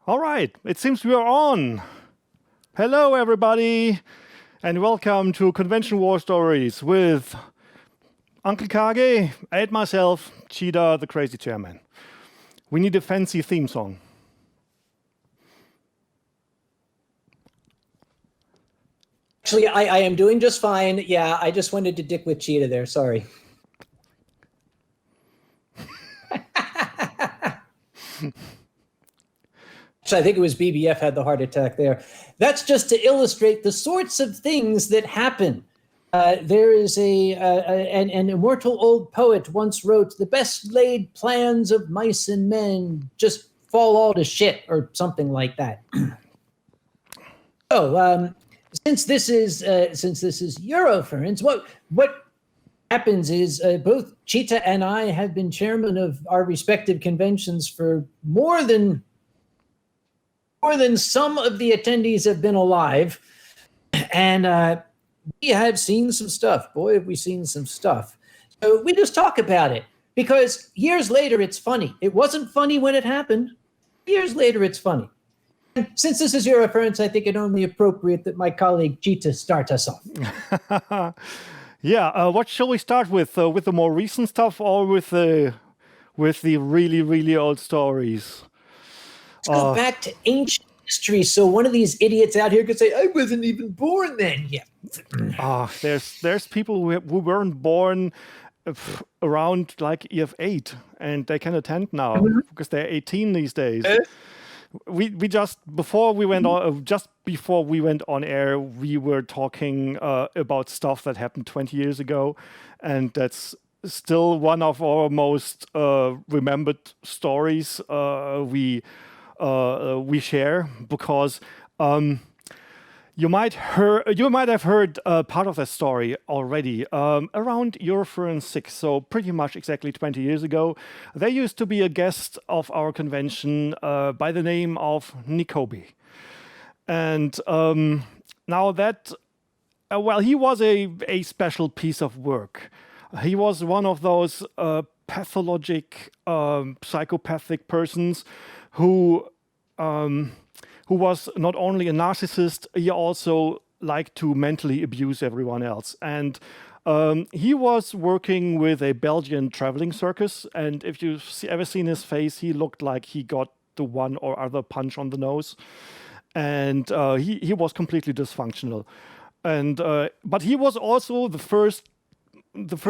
All right, it seems we are on. Hello, everybody, and welcome to Convention War Stories with Uncle Kage and myself, Cheetah, the crazy chairman. We need a fancy theme song. Actually, I am doing just fine. Yeah, I just wanted to dick with Cheetah there. Sorry. So I think it was BBF had the heart attack there. That's just to illustrate the sorts of things that happen. There is an immortal old poet once wrote, "The best laid plans of mice and men just fall all to shit," or something like that. Since this is Eurofurence, what happens is both Cheetah and I have been chairman of our respective conventions for more than some of the attendees have been alive, and we have seen some stuff. Boy, have we seen some stuff. So we just talk about it because years later it's funny. It wasn't funny when it happened. Years later it's funny. Since this is Eurofurence, I think it only appropriate that my colleague Cheetah start us off. Yeah, what shall we start with? With the more recent stuff or with the really, really old stories? Let's go back to ancient history so one of these idiots out here could say, "I wasn't even born then." Yeah. There's people who weren't born around like EF8 and they can attend now because they're 18 these days. We just before we went on air, we were talking about stuff that happened 20 years ago, and that's still one of our most remembered stories we share because you might have heard part of that story already around Eurofurence 6, so pretty much exactly 20 years ago. There used to be a guest of our convention by the name of Nikobe. And now that, he was a special piece of work. He was one of those pathologic, psychopathic persons who was not only a narcissist, he also liked to mentally abuse everyone else. And he was working with a Belgian traveling circus. And if you've ever seen his face, he looked like he got the one or other punch on the nose. And he was completely dysfunctional. And but he was also the first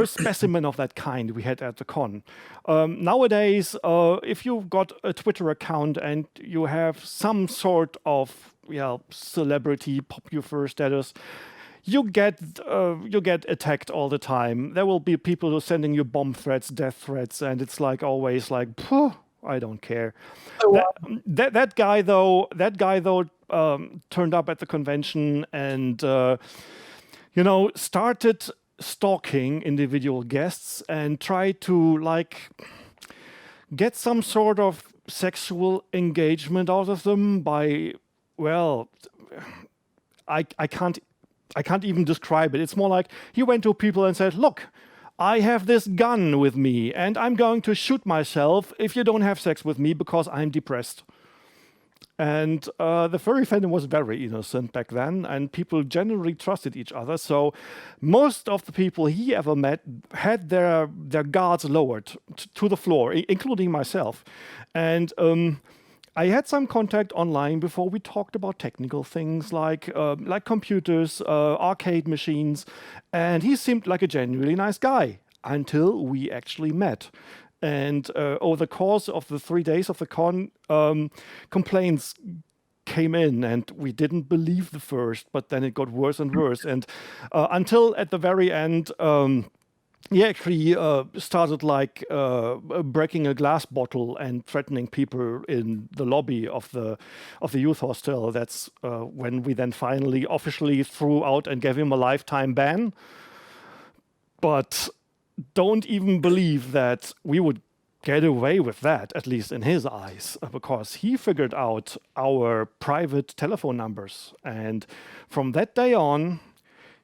specimen of that kind we had at the con. Nowadays, if you've got a Twitter account and you have some sort of celebrity popular status, you get attacked all the time. There will be people who are sending you bomb threats, death threats, and it's like always like, I don't care. That guy though turned up at the convention and started stalking individual guests and try to get some sort of sexual engagement out of them by, I can't even describe it. It's more like he went to people and said, "Look, I have this gun with me and I'm going to shoot myself if you don't have sex with me because I'm depressed." And the furry fandom was very innocent back then, and people generally trusted each other. So most of the people he ever met had their guards lowered to the floor, including myself. And I had some contact online before we talked about technical things like computers, arcade machines, and he seemed like a genuinely nice guy until we actually met. And over the course of the 3 days of the con, complaints came in, and we didn't believe the first, but then it got worse and worse. And until at the very end, he actually started breaking a glass bottle and threatening people in the lobby of the youth hostel. That's when we then finally officially threw out and gave him a lifetime ban. But don't even believe that we would get away with that, at least in his eyes, because he figured out our private telephone numbers. And from that day on,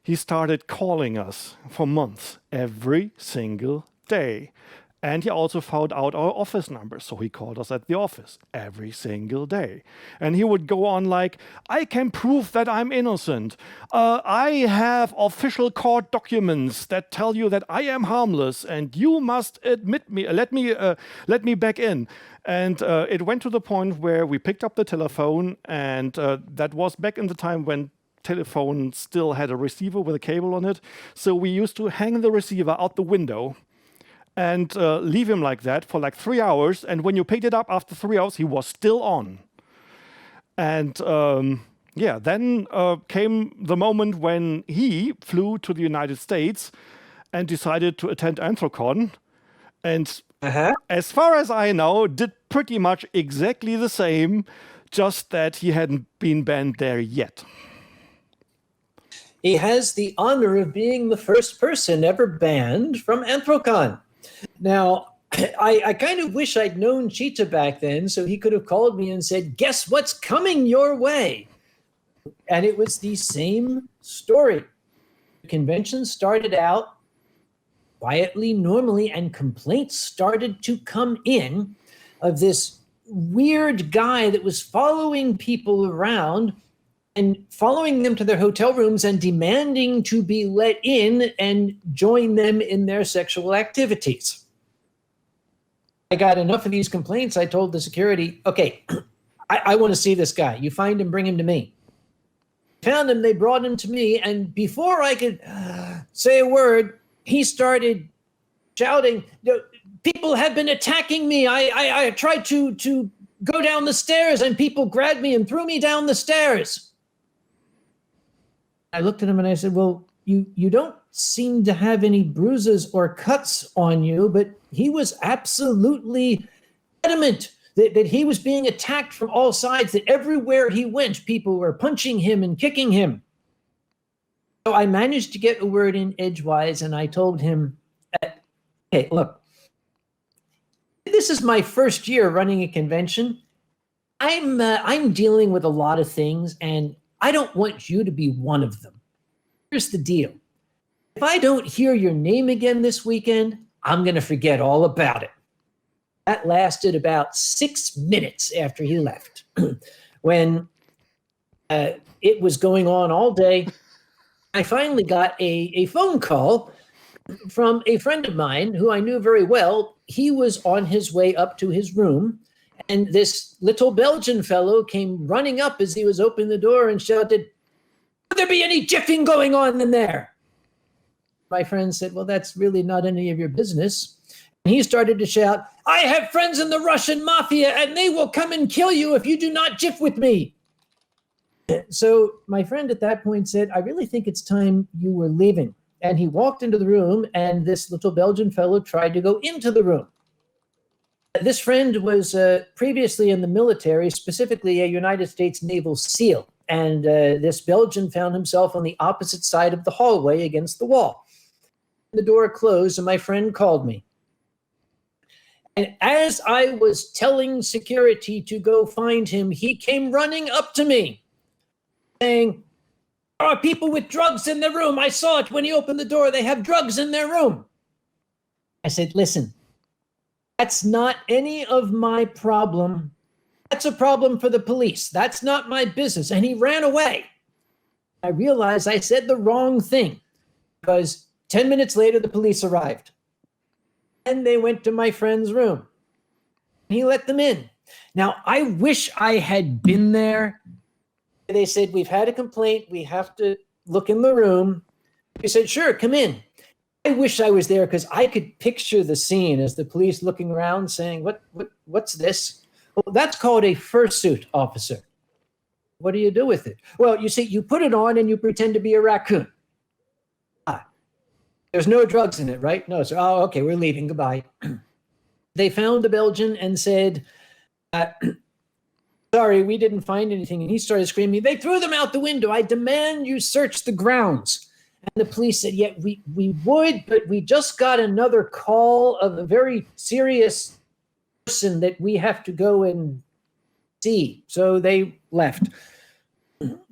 he started calling us for months, every single day. And he also found out our office numbers. So he called us at the office every single day. And he would go on like, I can prove that I'm innocent. I have official court documents that tell you that I am harmless and you must admit me, let me back in. And it went to the point where we picked up the telephone, and that was back in the time when telephone still had a receiver with a cable on it. So we used to hang the receiver out the window and leave him like that for like 3 hours. And when you picked it up after 3 hours, he was still on. And then came the moment when he flew to the United States and decided to attend Anthrocon. And as far as I know, did pretty much exactly the same, just that he hadn't been banned there yet. He has the honor of being the first person ever banned from Anthrocon. Now, I kind of wish I'd known Cheetah back then, so he could have called me and said, guess what's coming your way? And it was the same story. The convention started out quietly, normally, and complaints started to come in of this weird guy that was following people around and following them to their hotel rooms and demanding to be let in and join them in their sexual activities. I got enough of these complaints. I told the security, okay, I want to see this guy. You find him, bring him to me. Found him, they brought him to me, and before I could say a word, he started shouting, people have been attacking me. I tried to go down the stairs and people grabbed me and threw me down the stairs. I looked at him and I said, well, you don't seem to have any bruises or cuts on you, but he was absolutely adamant that he was being attacked from all sides, that everywhere he went, people were punching him and kicking him. So I managed to get a word in edgewise, and I told him, hey, look, this is my first year running a convention. I'm dealing with a lot of things, and I don't want you to be one of them. Here's the deal. If I don't hear your name again this weekend, I'm going to forget all about it. That lasted about 6 minutes after he left. When it was going on all day, I finally got a phone call from a friend of mine who I knew very well. He was on his way up to his room, and this little Belgian fellow came running up as he was opening the door and shouted, "Would there be any jiffing going on in there?" My friend said, "Well, that's really not any of your business." And he started to shout, "I have friends in the Russian mafia, and they will come and kill you if you do not jiff with me." So my friend at that point said, "I really think it's time you were leaving." And he walked into the room, and this little Belgian fellow tried to go into the room. This friend was previously in the military, specifically a United States Naval SEAL. And this Belgian found himself on the opposite side of the hallway against the wall. The door closed, and my friend called me. And as I was telling security to go find him, he came running up to me saying, "There are people with drugs in the room. I saw it when he opened the door. They have drugs in their room." I said, "Listen, that's not any of my problem. That's a problem for the police. That's not my business." And he ran away. I realized I said the wrong thing because 10 minutes later, the police arrived. And they went to my friend's room. He let them in. Now, I wish I had been there. They said, "We've had a complaint. We have to look in the room." He said, "Sure, come in." I wish I was there because I could picture the scene as the police looking around saying, what's this? Well, that's called a fursuit, officer. What do you do with it? Well, you see, you put it on and you pretend to be a raccoon. There's no drugs in it, right? No, sir. Oh, okay, we're leaving. Goodbye. They found the Belgian and said, "Sorry, we didn't find anything." And he started screaming, "They threw them out the window. I demand you search the grounds." And the police said, "Yeah, we would, but we just got another call of a very serious person that we have to go and see." So they left.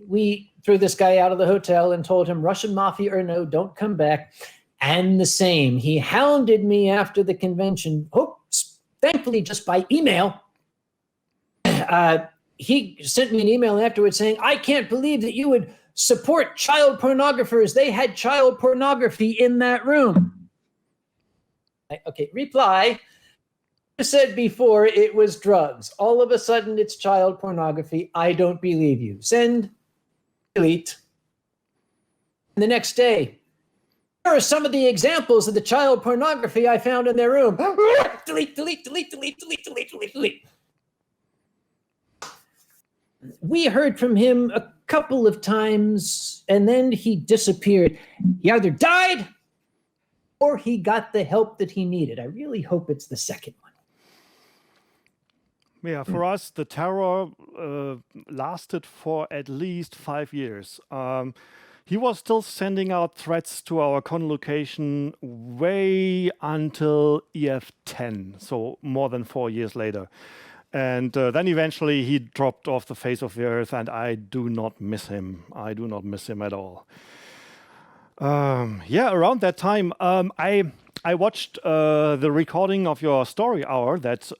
We threw this guy out of the hotel and told him, "Russian mafia or no, don't come back." and the same. He hounded me after the convention, thankfully just by email. He sent me an email afterwards saying, I can't believe that you would support child pornographers. They had child pornography in that room. Okay, reply. You said before it was drugs. All of a sudden it's child pornography. I don't believe you. Send, delete. And the next day, here are some of the examples of the child pornography I found in their room. Delete, delete, delete, delete, delete, delete, delete, delete. We heard from him a couple of times, and then he disappeared. He either died or he got the help that he needed. I really hope it's the second one. Yeah, for us, the terror lasted for at least 5 years. He was still sending out threats to our con location way until EF10, so more than 4 years later. And then eventually he dropped off the face of the earth, and I do not miss him. I do not miss him at all. Yeah, around that time, I watched the recording of your story hour that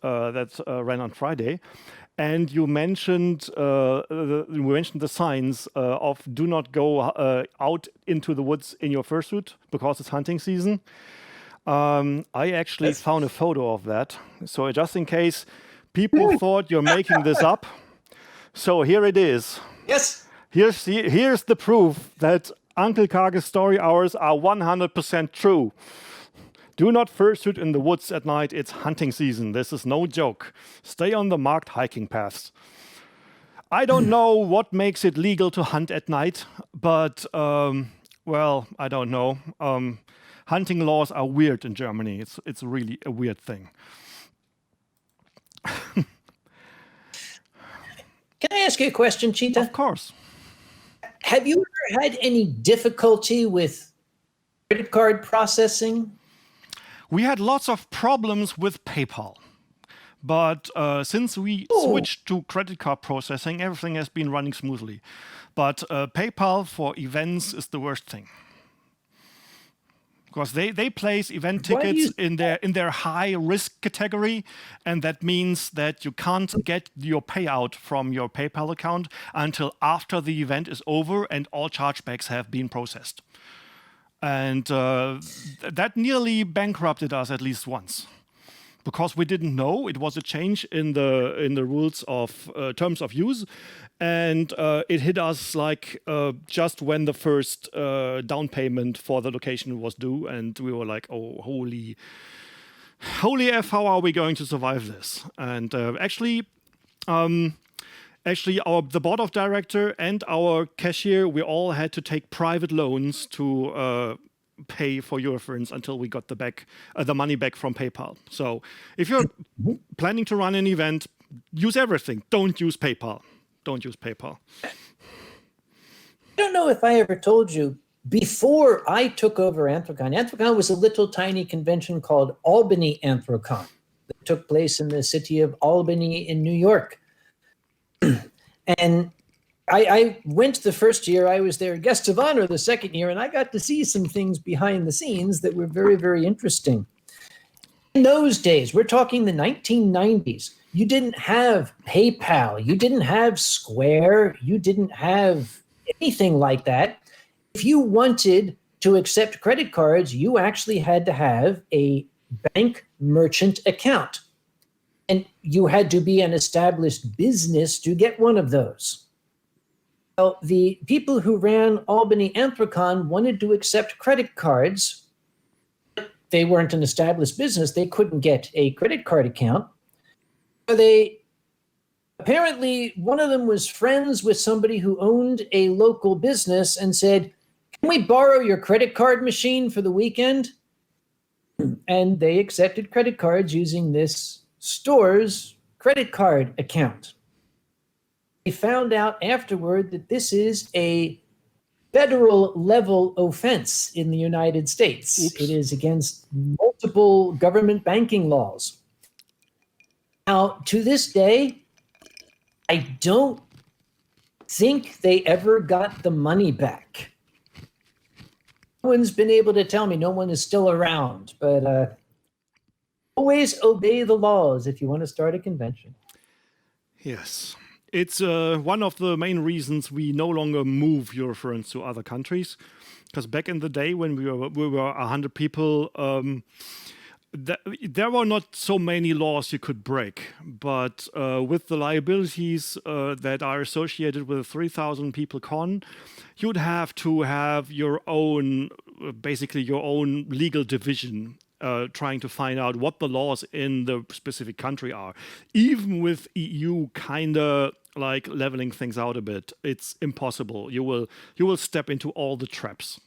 ran on Friday, and you mentioned the signs of do not go out into the woods in your fursuit because it's hunting season. I actually found a photo of that, so just in case people thought you're making this up. So here it is. Yes. Here's the proof that Uncle Kage's story hours are 100% true. Do not fursuit in the woods at night. It's hunting season. This is no joke. Stay on the marked hiking paths. I don't know what makes it legal to hunt at night, but, well, I don't know. Hunting laws are weird in Germany. It's really a weird thing. Can I ask you a question, Cheetah? Of course. Have you ever had any difficulty with credit card processing? We had lots of problems with PayPal. But since we switched to credit card processing, everything has been running smoothly. But PayPal for events is the worst thing. Because they place event tickets in their high risk category, and that means that you can't get your payout from your PayPal account until after the event is over and all chargebacks have been processed. And that nearly bankrupted us at least once, because we didn't know it was a change in the rules of terms of use, and it hit us like just when the first down payment for the location was due, and we were like, oh, holy F, how are we going to survive this? And actually, the board of director and our cashier, we all had to take private loans to pay for Eurofurence until we got the money back from PayPal. So if you're planning to run an event, use everything. Don't use PayPal. Don't use PayPal. I don't know if I ever told you, before I took over Anthrocon, Anthrocon was a little tiny convention called Albany Anthrocon that took place in the city of Albany in New York. And I went the first year. I was their guest of honor the second year, and I got to see some things behind the scenes that were very, very interesting. In those days, we're talking the 1990s, you didn't have PayPal, you didn't have Square, you didn't have anything like that. If you wanted to accept credit cards, you actually had to have a bank merchant account. And you had to be an established business to get one of those. Well, the people who ran Albany Anthrocon wanted to accept credit cards. They weren't an established business. They couldn't get a credit card account. So apparently, one of them was friends with somebody who owned a local business and said, can we borrow your credit card machine for the weekend? And they accepted credit cards using this store's credit card account. They found out afterward that this is a federal level offense in the United States. Oops. It is against multiple government banking laws. Now, to this day, I don't think they ever got the money back. one's been able to tell me. No one is still around, but always obey the laws if you want to start a convention. Yes. It's one of the main reasons we no longer move Eurofurence to other countries. Because back in the day when we were 100 people, there were not so many laws you could break. But with the liabilities that are associated with a 3,000 people con, you'd have to have your own, basically your own legal division. Trying to find out what the laws in the specific country are. Even with EU kind of like leveling things out a bit, it's impossible. You will step into all the traps.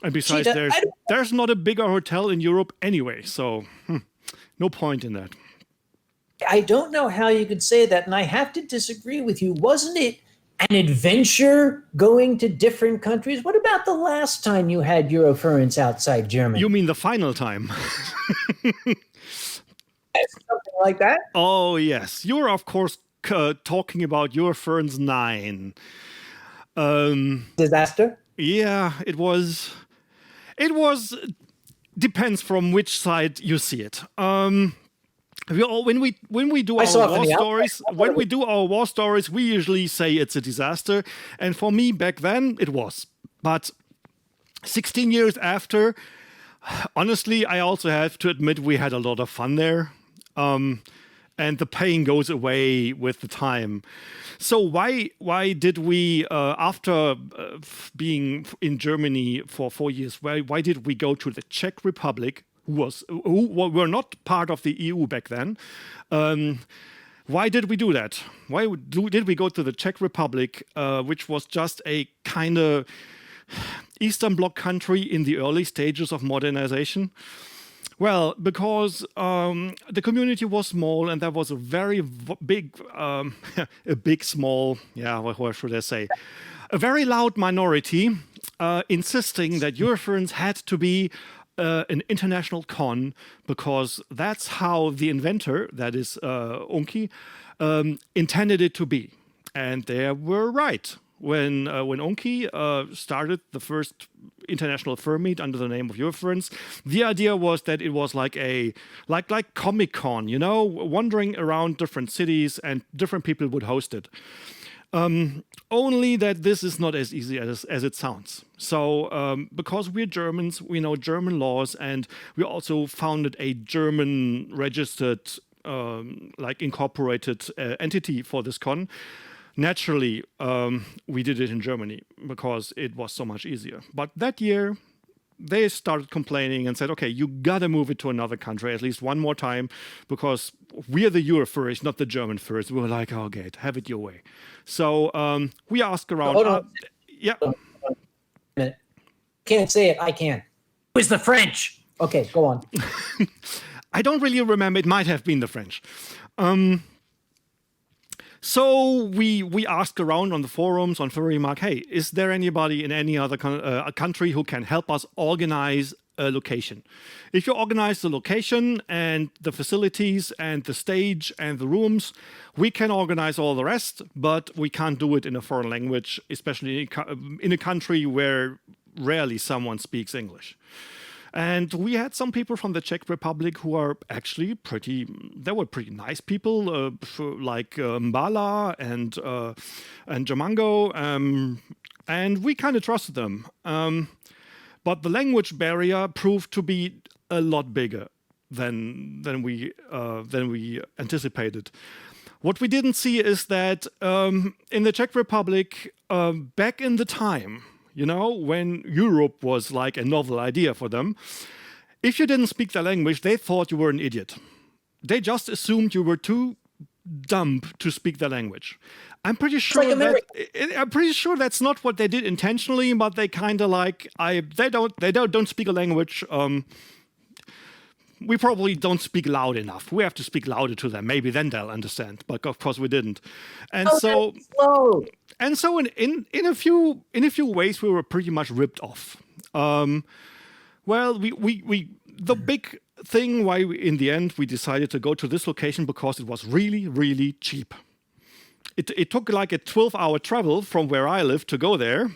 And besides, Cheetah, there's not a bigger hotel in Europe anyway, so no point in that. I don't know how you could say that, and I have to disagree with you. Wasn't it an adventure going to different countries? What about the last time you had Eurofurence outside Germany? You mean the final time? Something like that? Oh, yes. You're, of course, talking about Eurofurence 9. Disaster? Yeah, it was... Depends from which side you see it. When we do our war stories, we usually say it's a disaster. And for me, back then, it was. But 16 years after, honestly, I also have to admit we had a lot of fun there. And the pain goes away with the time. So why did we, after being in Germany for 4 years, why did we go to the Czech Republic, who were not part of the EU back then? Why did we do that? Why did we go to the Czech Republic, which was just a kind of Eastern Bloc country in the early stages of modernization? Well, because the community was small and there was a very big, what should I say? A very loud minority insisting that Eurofurence had to be an international con because that's how the inventor, that is Unki, intended it to be. And they were right. When Unki started the first international firm meet under the name of Eurofurence, the idea was that it was like Comic-Con, you know, wandering around different cities and different people would host it. Only that this is not as easy as it sounds. So because we're Germans, we know German laws, and we also founded a German registered, incorporated entity for this con. Naturally, we did it in Germany because it was so much easier. But that year, they started complaining and said, okay, you gotta move it to another country at least one more time because we're the Eurofurence, not the German first. We were like, oh, okay, have it your way. So we asked around. Hold on. Yeah. Can't say it. I can. It was the French. Okay, go on. I don't really remember. It might have been the French. So we asked around on the forums on Furrymark, hey, is there anybody in any other country who can help us organize a location? If you organize the location and the facilities and the stage and the rooms, we can organize all the rest, but we can't do it in a foreign language, especially in a country where rarely someone speaks English. And we had some people from the Czech Republic who are actually pretty nice people, like Mbala and Jamango, and we kind of trusted them. But the language barrier proved to be a lot bigger than we anticipated. What we didn't see is that in the Czech Republic, back in the time, you know, when Europe was like a novel idea for them, if you didn't speak the language, they thought you were an idiot. They just assumed you were too dumb to speak the language. I'm pretty sure that's not what they did intentionally, but they kind of they don't speak a language. We probably don't speak loud enough. We have to speak louder to them. Maybe then they'll understand. But of course we didn't. And so in a few ways we were pretty much ripped off. The big thing why in the end we decided to go to this location because it was really, really cheap. It took like a 12-hour travel from where I live to go there,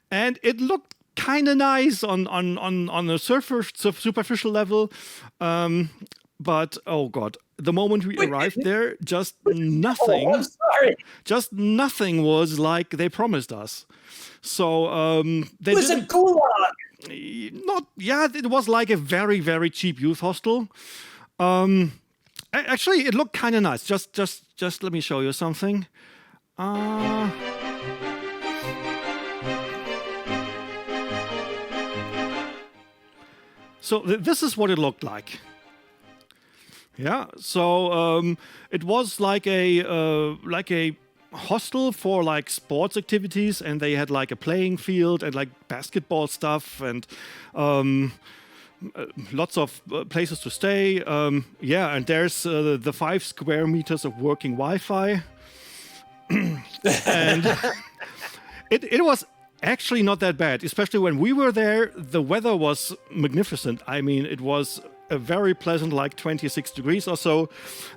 and it looked kind of nice on a superficial level, but oh god, the moment we arrived there, just nothing. Oh, I'm sorry. Just nothing was like they promised us. So they It was a gulag. it was like a very, very cheap youth hostel. Actually, it looked kind of nice. Just let me show you something. So this is what it looked like. Yeah. So it was like a hostel for like sports activities, and they had like a playing field and like basketball stuff and lots of places to stay. Yeah, and there's the 5 square meters of working Wi-Fi. And it was actually not that bad, especially when we were there. The weather was magnificent. I mean, it was a very pleasant, like 26 degrees or so.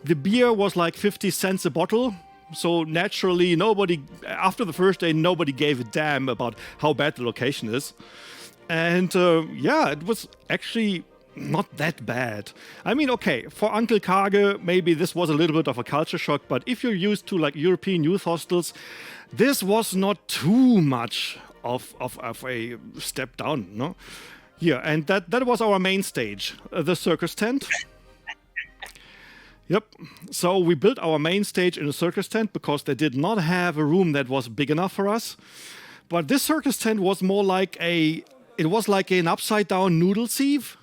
The beer was like 50 cents a bottle. So naturally, after the first day, nobody gave a damn about how bad the location is. And yeah, it was actually not that bad. I mean, okay, for Uncle Kage, maybe this was a little bit of a culture shock, but if you're used to like European youth hostels, this was not too much of a step down, no? Yeah, and that was our main stage, the circus tent. Yep. So we built our main stage in a circus tent because they did not have a room that was big enough for us. But this circus tent was more like an upside down noodle sieve.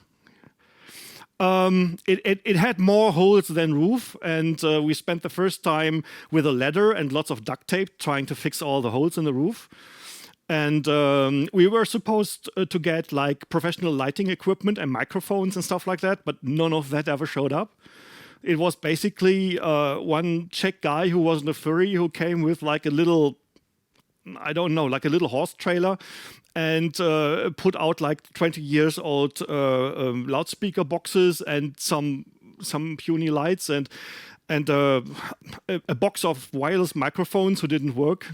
It had more holes than roof, and we spent the first time with a ladder and lots of duct tape trying to fix all the holes in the roof. And we were supposed to get like professional lighting equipment and microphones and stuff like that, but none of that ever showed up. It was basically one Czech guy who wasn't a furry who came with like a little, I don't know, like a little horse trailer, and put out like 20 years old loudspeaker boxes and some puny lights and a box of wireless microphones who didn't work.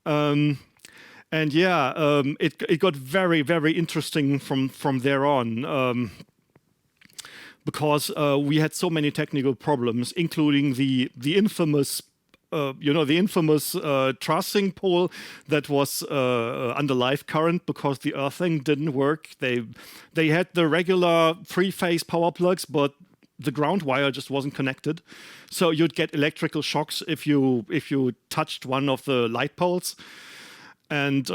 And yeah, it got very, very interesting from there on. Because we had so many technical problems, including the infamous trussing pole that was under live current because the earthing didn't work. They had the regular 3-phase power plugs, but the ground wire just wasn't connected. So you'd get electrical shocks if you touched one of the light poles. And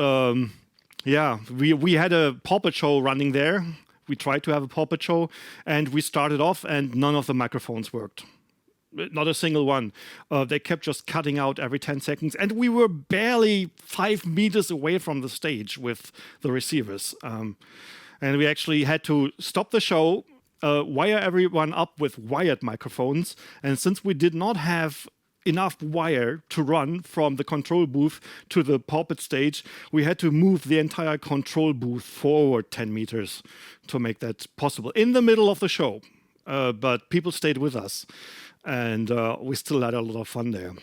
yeah, we had a puppet show running there. We tried to have a puppet show, and we started off, and none of the microphones worked. Not a single one. They kept just cutting out every 10 seconds, and we were barely 5 meters away from the stage with the receivers. And we actually had to stop the show, wire everyone up with wired microphones, and since we did not have enough wire to run from the control booth to the puppet stage, we had to move the entire control booth forward 10 meters to make that possible in the middle of the show. But people stayed with us, and we still had a lot of fun there.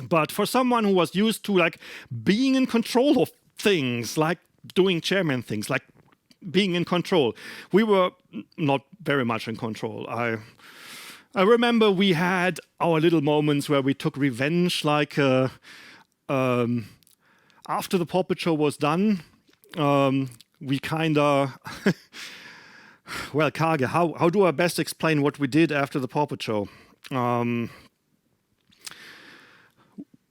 But for someone who was used to like being in control of things, like doing chairman things, like being in control, we were not very much in control. I remember we had our little moments where we took revenge, like after the puppet show was done, we kind of... Well, Kage, how do I best explain what we did after the puppet show?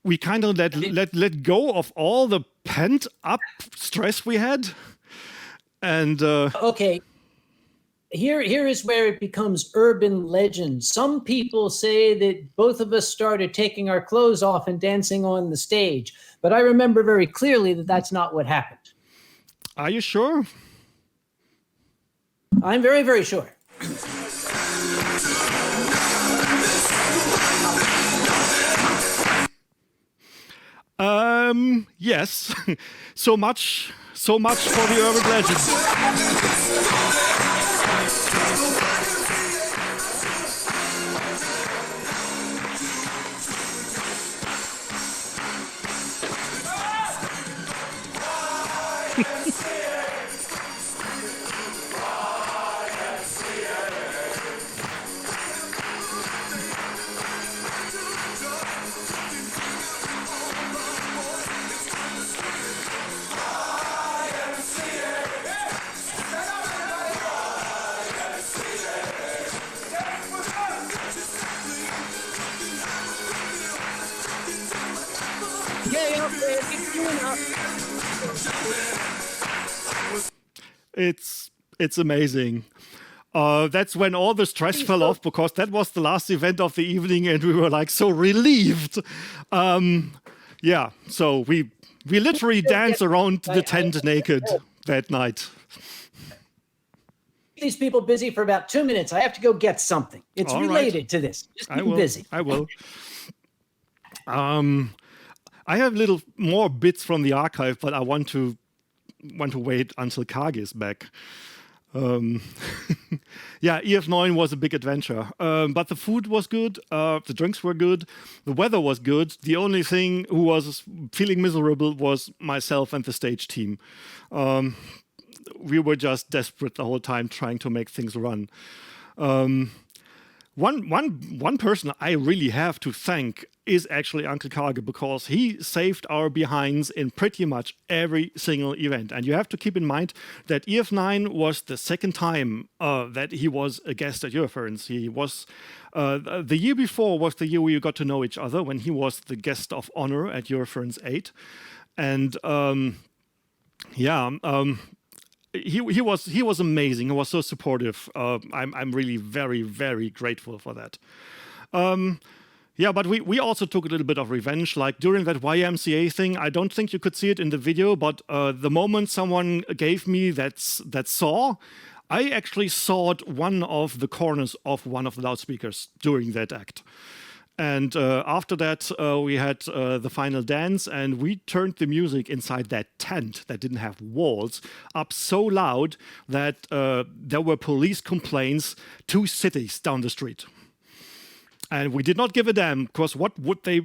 We kind of let go of all the pent-up stress we had. And... Okay. Here is where it becomes urban legend. Some people say that both of us started taking our clothes off and dancing on the stage. But I remember very clearly that that's not what happened. Are you sure? I'm very, very sure. Yes. So much for the urban legend. It's amazing. That's when all the stress fell off, because that was the last event of the evening, and we were like so relieved. Yeah, so we literally danced around the tent naked that night. These people busy for about 2 minutes. I have to go get something. It's all related right. to this. Just keep busy. I will. I have little more bits from the archive, but I want to wait until Kage is back. Yeah, EF9 was a big adventure, but the food was good, the drinks were good, the weather was good. The only thing who was feeling miserable was myself and the stage team. We were just desperate the whole time trying to make things run. One person I really have to thank is actually Uncle Kage, because he saved our behinds in pretty much every single event. And you have to keep in mind that EF9 was the second time that he was a guest at Eurofurence. He was the year before was the year we got to know each other, when he was the guest of honor at Eurofurence 8. And he was amazing. He was so supportive. I'm really very, very grateful for that. Yeah, but we also took a little bit of revenge. Like during that YMCA thing, I don't think you could see it in the video, but the moment someone gave me that saw, I actually sawed one of the corners of one of the loudspeakers during that act. And after that, we had the final dance, and we turned the music inside that tent that didn't have walls up so loud that there were police complaints 2 cities down the street. And we did not give a damn, because what were they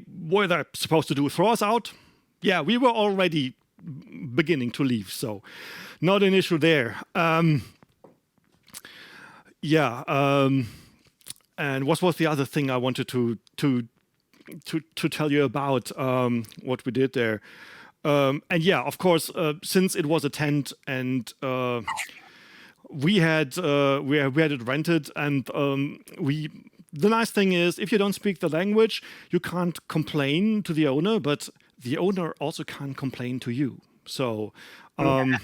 supposed to do? Throw us out? Yeah, we were already beginning to leave, so not an issue there. And what was the other thing I wanted to tell you about what we did there? And yeah, of course, since it was a tent and we had it rented, and the nice thing is, if you don't speak the language, you can't complain to the owner, but the owner also can't complain to you. So. Night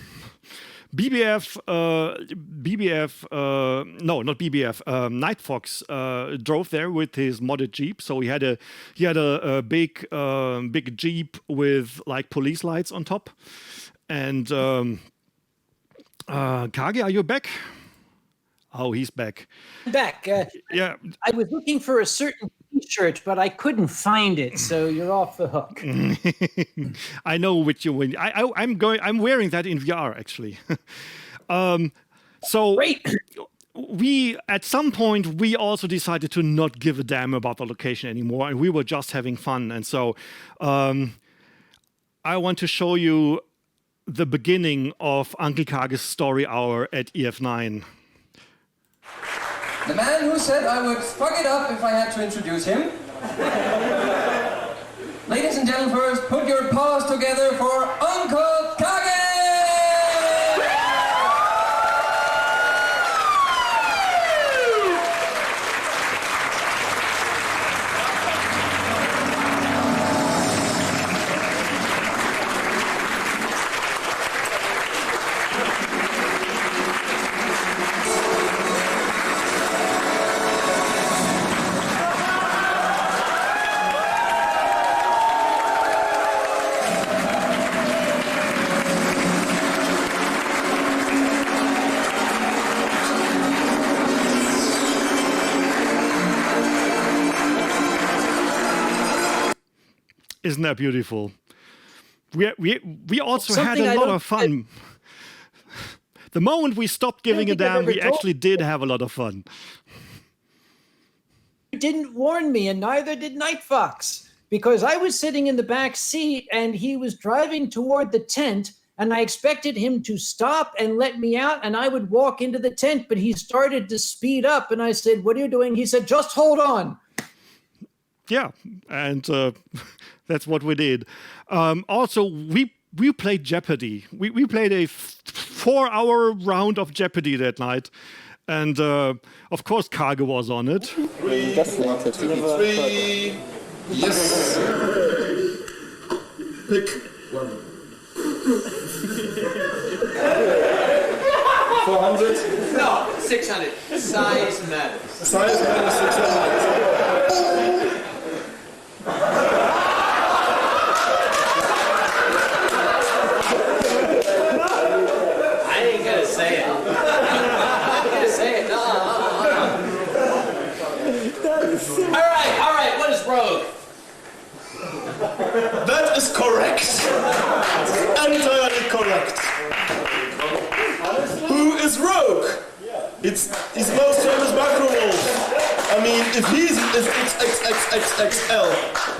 Fox drove there with his modded Jeep. So he had a big Jeep with like police lights on top. And Kage, are you back? Oh, he's back. I'm back. Yeah. I was looking for a certain T-shirt, but I couldn't find it, so you're off the hook. I know which you win. I'm wearing that in VR actually. So great. We at some point we also decided to not give a damn about the location anymore, and we were just having fun. And so I want to show you the beginning of Uncle Kage's story hour at EF9. The man who said I would fuck it up if I had to introduce him. Ladies and gentlemen, put your paws together for Uncle Kage! Isn't that beautiful? We also had a lot of fun. The moment we stopped giving a damn, we actually did have a lot of fun. You didn't warn me, and neither did Night Fox, because I was sitting in the back seat and he was driving toward the tent, and I expected him to stop and let me out, and I would walk into the tent, but he started to speed up, and I said, "What are you doing?" He said, "Just hold on." Yeah, and that's what we did. Also, we played Jeopardy. We played a 4-hour round of Jeopardy that night. And of course, Kage was on it. Three. Yes. Pick one. 400? No, 600. Size matters. Size matters 600. I ain't gonna say it. I'm gonna say it. No. All right. What is rogue? That is correct. Entirely correct. Who is Rogue? It's his most famous macro wolf. I mean, if he's XXXXXL,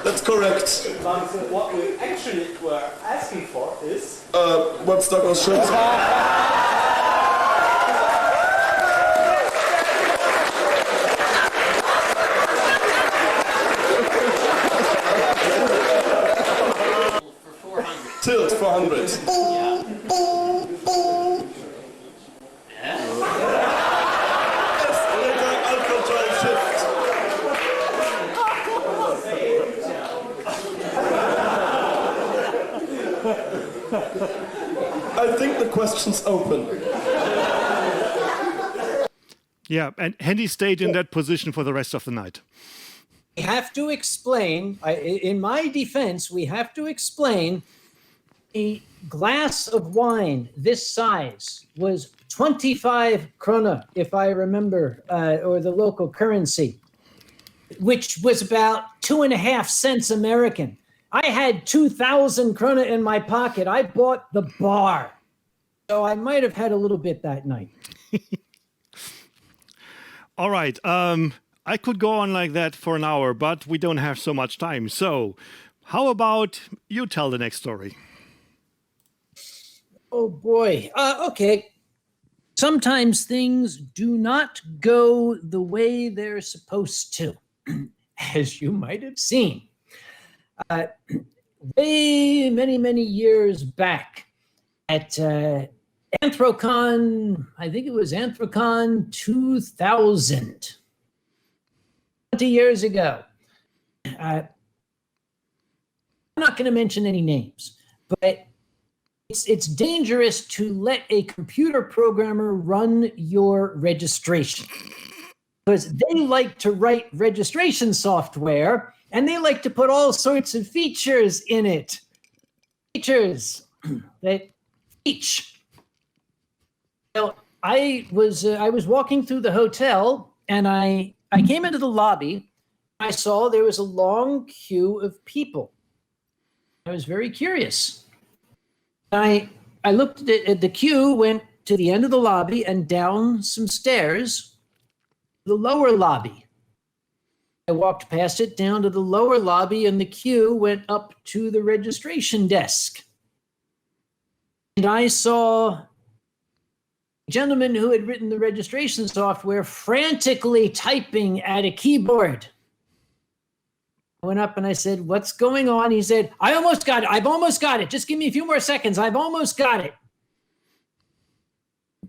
that's correct. But what we actually were asking for is... What stock was short? Tilt 400. I think the question's open. Yeah, and Hendy stayed in that position for the rest of the night. We have to explain, in my defense, we have to explain a glass of wine this size was 25 krona, if I remember, or the local currency, which was about 2.5 cents American. I had 2,000 krona in my pocket. I bought the bar. So I might have had a little bit that night. All right. I could go on like that for an hour, but we don't have so much time. So how about you tell the next story? Oh, boy. Okay. Sometimes things do not go the way they're supposed to, as you might have seen. Way many years back at Anthrocon, I think it was Anthrocon 2000, 20 years ago. I'm not going to mention any names, but it's dangerous to let a computer programmer run your registration because they like to write registration software and they like to put all sorts of features in it. Features that teach. So I was walking through the hotel and I came into the lobby. I saw there was a long queue of people. I was very curious. I looked at the queue, went to the end of the lobby and down some stairs, the lower lobby. I walked past it down to the lower lobby and the queue went up to the registration desk. And I saw a gentleman who had written the registration software frantically typing at a keyboard. I went up and I said, "What's going on?" He said, "I almost got it. I've almost got it. Just give me a few more seconds. I've almost got it."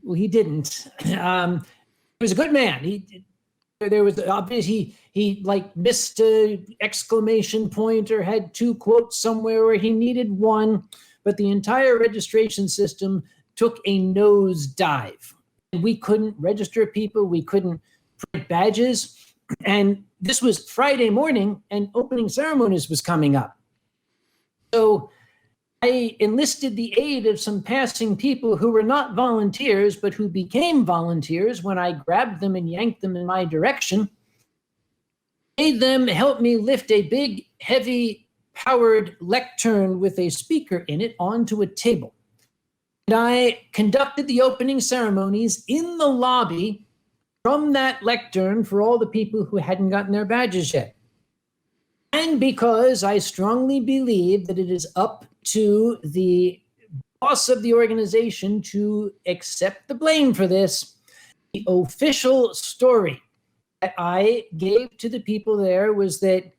Well, he didn't. He was a good man. There was obviously he like missed an exclamation point or had two quotes somewhere where he needed one, but the entire registration system took a nosedive. We couldn't register people. We couldn't print badges. And this was Friday morning and opening ceremonies was coming up. So I enlisted the aid of some passing people who were not volunteers, but who became volunteers when I grabbed them and yanked them in my direction. Made them help me lift a big, heavy, powered lectern with a speaker in it onto a table. And I conducted the opening ceremonies in the lobby from that lectern for all the people who hadn't gotten their badges yet. And because I strongly believe that it is up to the boss of the organization to accept the blame for this. The official story that I gave to the people there was that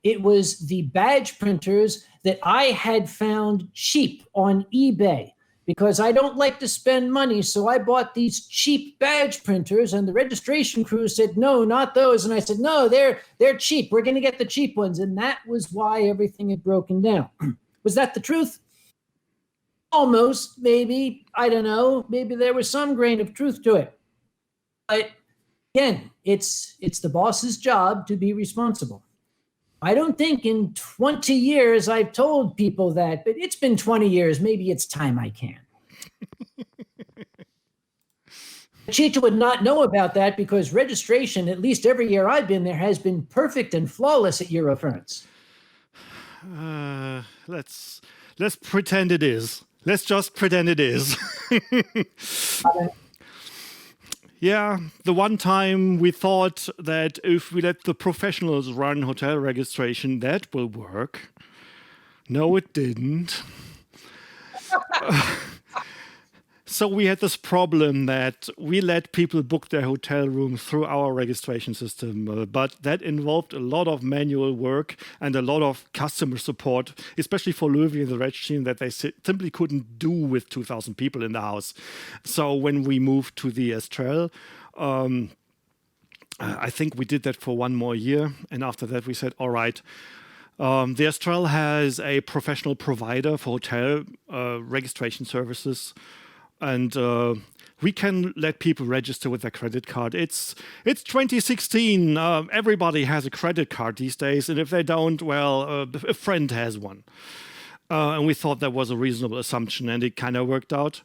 it was the badge printers that I had found cheap on eBay because I don't like to spend money. So I bought these cheap badge printers, and the registration crew said, no, not those. And I said, no, they're cheap. We're going to get the cheap ones. And that was why everything had broken down. Was that the truth? Almost, maybe. I don't know. Maybe there was some grain of truth to it. But again, it's the boss's job to be responsible. I don't think in 20 years I've told people that, but it's been 20 years. Maybe it's time I can. Cheetah would not know about that because registration, at least every year I've been there, has been perfect and flawless at Eurofurence. Let's pretend it is. Let's just pretend it is. Yeah, the one time we thought that if we let the professionals run hotel registration, that will work. No, it didn't. So we had this problem that we let people book their hotel rooms through our registration system, but that involved a lot of manual work and a lot of customer support, especially for Löwy and the Reg team, that they simply couldn't do with 2,000 people in the house. So when we moved to the Estrel, I think we did that for one more year. And after that, we said, all right, the Estrel has a professional provider for hotel registration services. And we can let people register with their credit card. It's 2016. Everybody has a credit card these days. And if they don't, well, a friend has one. And we thought that was a reasonable assumption, and it kind of worked out.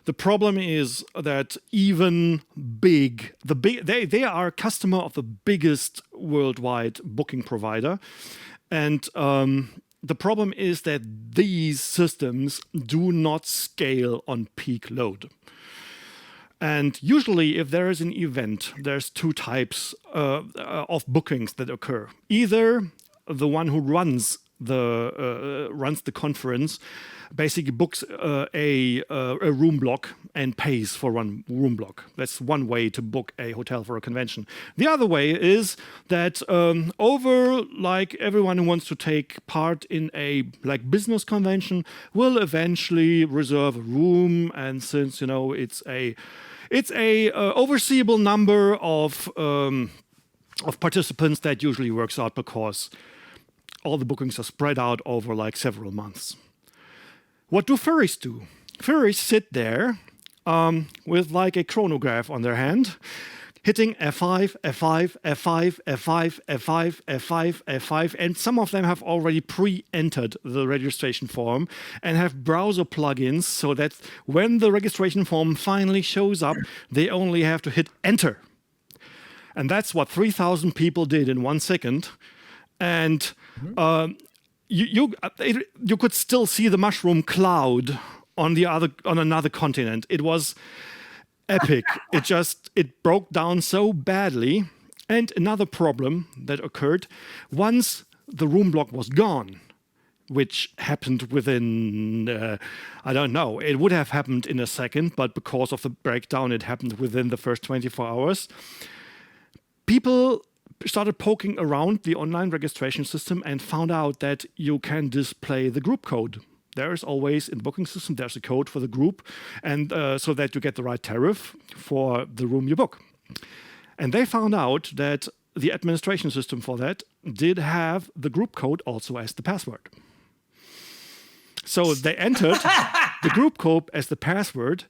The problem is that even they are a customer of the biggest worldwide booking provider. And the problem is that these systems do not scale on peak load. And usually, if there is an event, there's two types of bookings that occur. Either the one who runs the conference basically books a room block and pays for one room block. That's one way to book a hotel for a convention. The other way is that everyone who wants to take part in a business convention will eventually reserve a room, and since it's a overseeable number of participants, that usually works out because all the bookings are spread out over several months. What do furries do? Furries sit there with a chronograph on their hand, hitting F5, F5, F5, F5, F5, F5, F5, and some of them have already pre-entered the registration form and have browser plugins so that when the registration form finally shows up, they only have to hit enter. And that's what 3,000 people did in 1 second. And you could still see the mushroom cloud on another continent. It was epic. It broke down so badly. And another problem that occurred once the room block was gone, which happened within I don't know. It would have happened in a second, but because of the breakdown, it happened within the first 24 hours. People started poking around the online registration system and found out that you can display the group code. There is always, in the booking system, there's a code for the group, and so that you get the right tariff for the room you book. And they found out that the administration system for that did have the group code also as the password. So they entered the group code as the password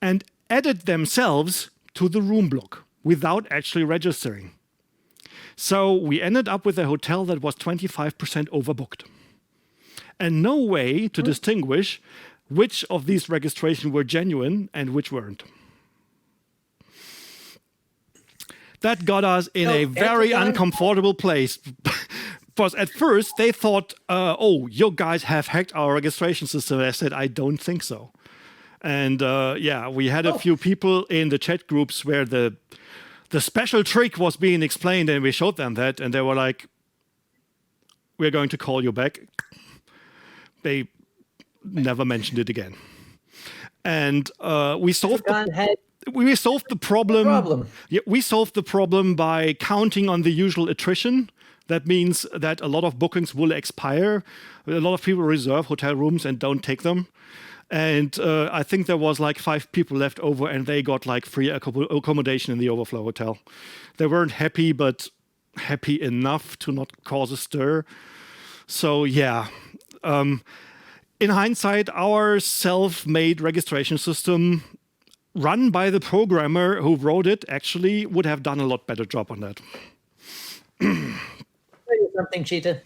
and added themselves to the room block without actually registering. So we ended up with a hotel that was 25% overbooked. And no way to distinguish which of these registrations were genuine and which weren't. That got us in a very uncomfortable place. Because at first they thought, you guys have hacked our registration system. I said, I don't think so. And we had a few people in the chat groups where the special trick was being explained, and we showed them that, and they were like, we're going to call you back. They never mentioned it again. And we solved the problem. Yeah, we solved the problem by counting on the usual attrition. That means that a lot of bookings will expire. A lot of people reserve hotel rooms and don't take them. And I think there was like 5 people left over, and they got like free accommodation in the overflow hotel. They weren't happy, but happy enough to not cause a stir. So yeah, in hindsight, our self-made registration system run by the programmer who wrote it actually would have done a lot better job on that. Tell you something, Cheetah.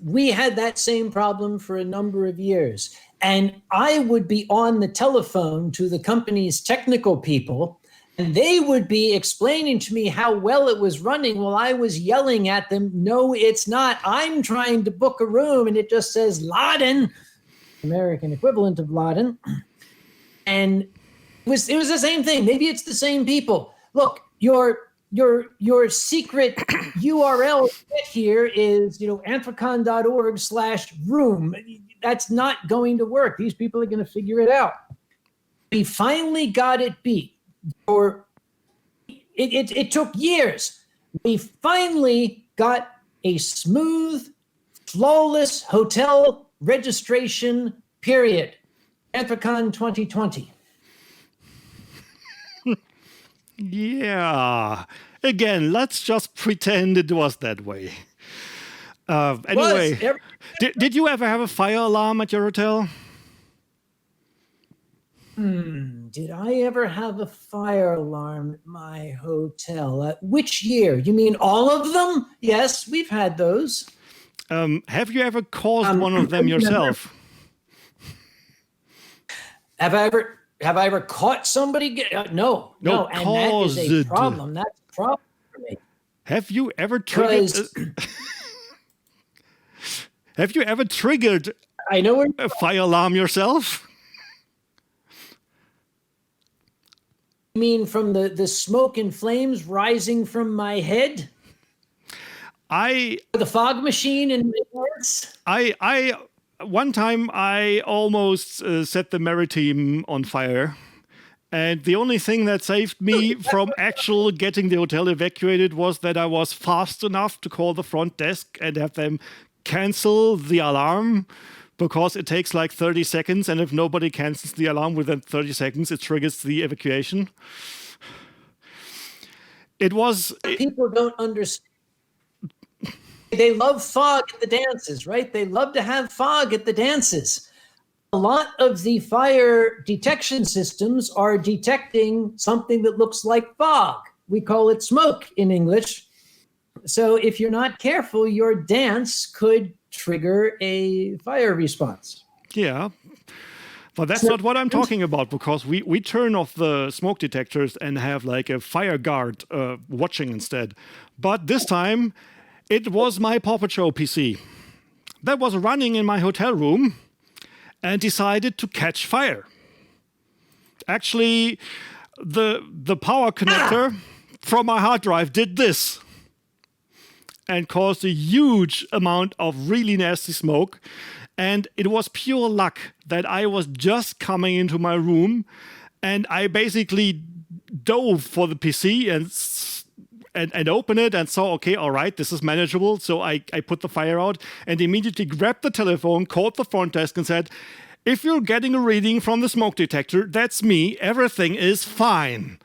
We had that same problem for a number of years. And I would be on the telephone to the company's technical people, and they would be explaining to me how well it was running while I was yelling at them, no, it's not. I'm trying to book a room, and it just says Laden, American equivalent of Laden. And it was the same thing. Maybe it's the same people. Look, your secret URL here is, anthrocon.org/room. That's not going to work. These people are going to figure it out. We finally got it beat. It took years. We finally got a smooth, flawless hotel registration period. Anthrocon 2020. Yeah. Again, let's just pretend it was that way. Anyway, did you ever have a fire alarm at your hotel? Did I ever have a fire alarm at my hotel? Which year? You mean all of them? Yes, we've had those. Have you ever caused one of them yourself? Have I ever caught somebody? No, and that is a problem. That's a problem for me. Have you ever triggered? Have you ever triggered a fire alarm yourself? You mean from the smoke and flames rising from my head? The fog machine in my words? One time I almost set the Maritime on fire. And the only thing that saved me from actual getting the hotel evacuated was that I was fast enough to call the front desk and have them cancel the alarm, because it takes like 30 seconds. And if nobody cancels the alarm within 30 seconds, it triggers the evacuation. People don't understand. They love fog at the dances, right? They love to have fog at the dances. A lot of the fire detection systems are detecting something that looks like fog. We call it smoke in English. So if you're not careful, your dance could trigger a fire response. Yeah. But that's not what I'm talking about, because we turn off the smoke detectors and have like a fire guard watching instead. But this time, it was my Paw Patrol PC that was running in my hotel room and decided to catch fire. Actually, the power connector from my hard drive did this and caused a huge amount of really nasty smoke. And it was pure luck that I was just coming into my room, and I basically dove for the PC and opened it and saw, okay, all right, this is manageable. So I put the fire out and immediately grabbed the telephone, called the front desk and said, if you're getting a reading from the smoke detector, that's me. Everything is fine.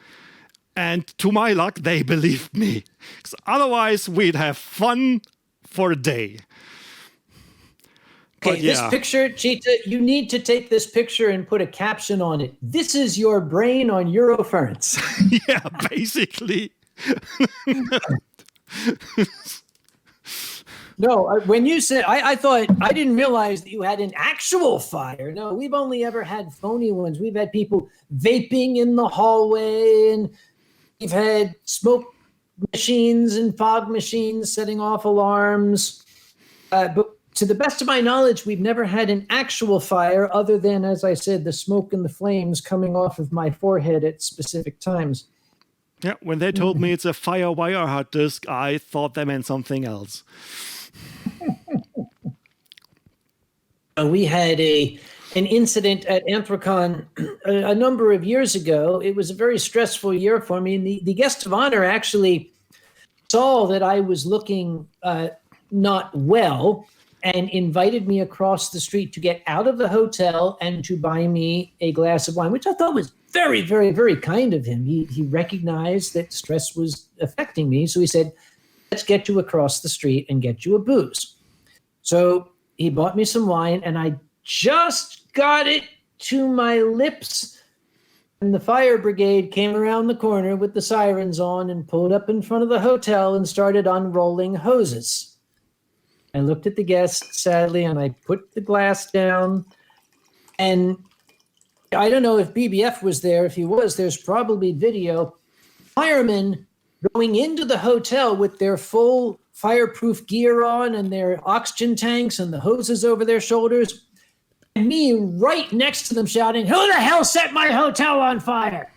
And to my luck, they believed me. 'Cause otherwise, we'd have fun for a day. Okay, this picture, Cheetah, you need to take this picture and put a caption on it. This is your brain on Eurofurence. Yeah, basically. No, when you said, I thought, I didn't realize that you had an actual fire. No, we've only ever had phony ones. We've had people vaping in the hallway, and we've had smoke machines and fog machines setting off alarms. But to the best of my knowledge, we've never had an actual fire other than, as I said, the smoke and the flames coming off of my forehead at specific times. Yeah, when they told me it's a FireWire hard disk, I thought they meant something else. We had an incident at Anthrocon a number of years ago. It was a very stressful year for me. And the guest of honor actually saw that I was looking not well and invited me across the street to get out of the hotel and to buy me a glass of wine, which I thought was very, very, very kind of him. He recognized that stress was affecting me. So he said, let's get you across the street and get you a booze. So he bought me some wine, and I just got it to my lips. And the fire brigade came around the corner with the sirens on and pulled up in front of the hotel and started unrolling hoses. I looked at the guest sadly, and I put the glass down. And I don't know if BBF was there. If he was, there's probably video. Firemen going into the hotel with their full fireproof gear on and their oxygen tanks and the hoses over their shoulders. And me right next to them shouting, "Who the hell set my hotel on fire?"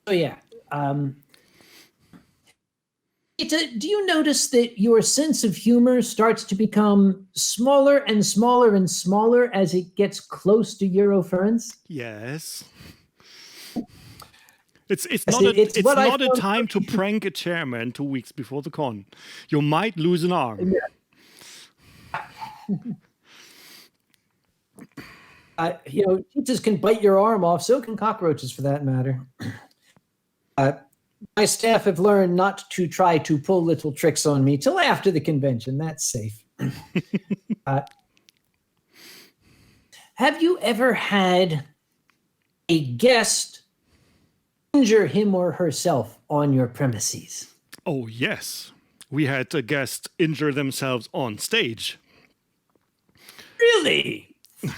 So yeah. Do you notice that your sense of humor starts to become smaller and smaller and smaller as it gets close to Eurofurence? Yes. It's not a time to prank a chairman 2 weeks before the con. You might lose an arm. Cheetahs can bite your arm off. So can cockroaches, for that matter. My staff have learned not to try to pull little tricks on me till after the convention. That's safe. Have you ever had a guest injure him or herself on your premises? Oh, yes. We had a guest injure themselves on stage. Really? Do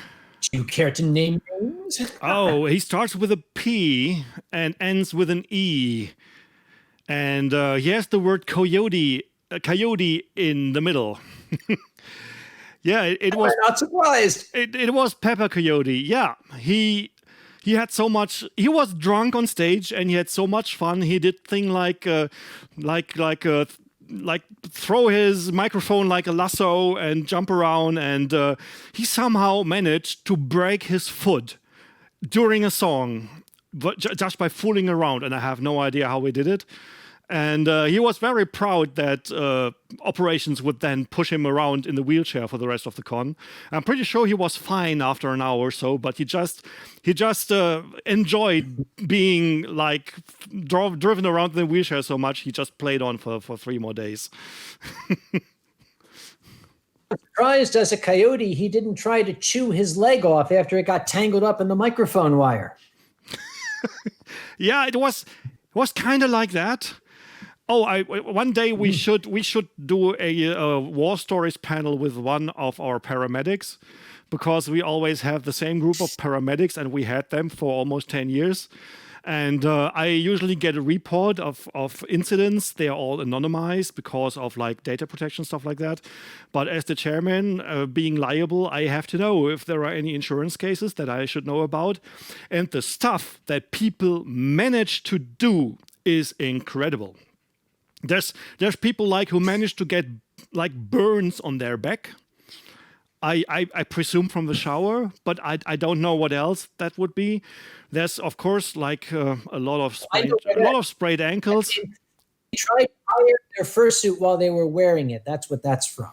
you care to name names? Oh, he starts with a P and ends with an E. And he has the word coyote in the middle. Yeah, it was. I'm not surprised. It was Pepper Coyote. Yeah, he had so much. He was drunk on stage, and he had so much fun. He did thing like throw his microphone like a lasso and jump around, and he somehow managed to break his foot during a song, but just by fooling around. And I have no idea how he did it. And he was very proud that operations would then push him around in the wheelchair for the rest of the con. I'm pretty sure he was fine after an hour or so, but he just enjoyed being like driven around in the wheelchair so much. He just played on for 3 more days. Surprised as a coyote, he didn't try to chew his leg off after it got tangled up in the microphone wire. Yeah, it was kind of like that. Oh, one day we should do a war stories panel with one of our paramedics, because we always have the same group of paramedics, and we had them for almost 10 years. And I usually get a report of incidents. They are all anonymized because of like data protection, stuff like that. But as the chairman, being liable, I have to know if there are any insurance cases that I should know about. And the stuff that people manage to do is incredible. There's people like who manage to get like burns on their back. I presume from the shower, but I don't know what else that would be. There's of course like a lot of sprayed ankles. They tried to hire their fursuit while they were wearing it. That's what that's from.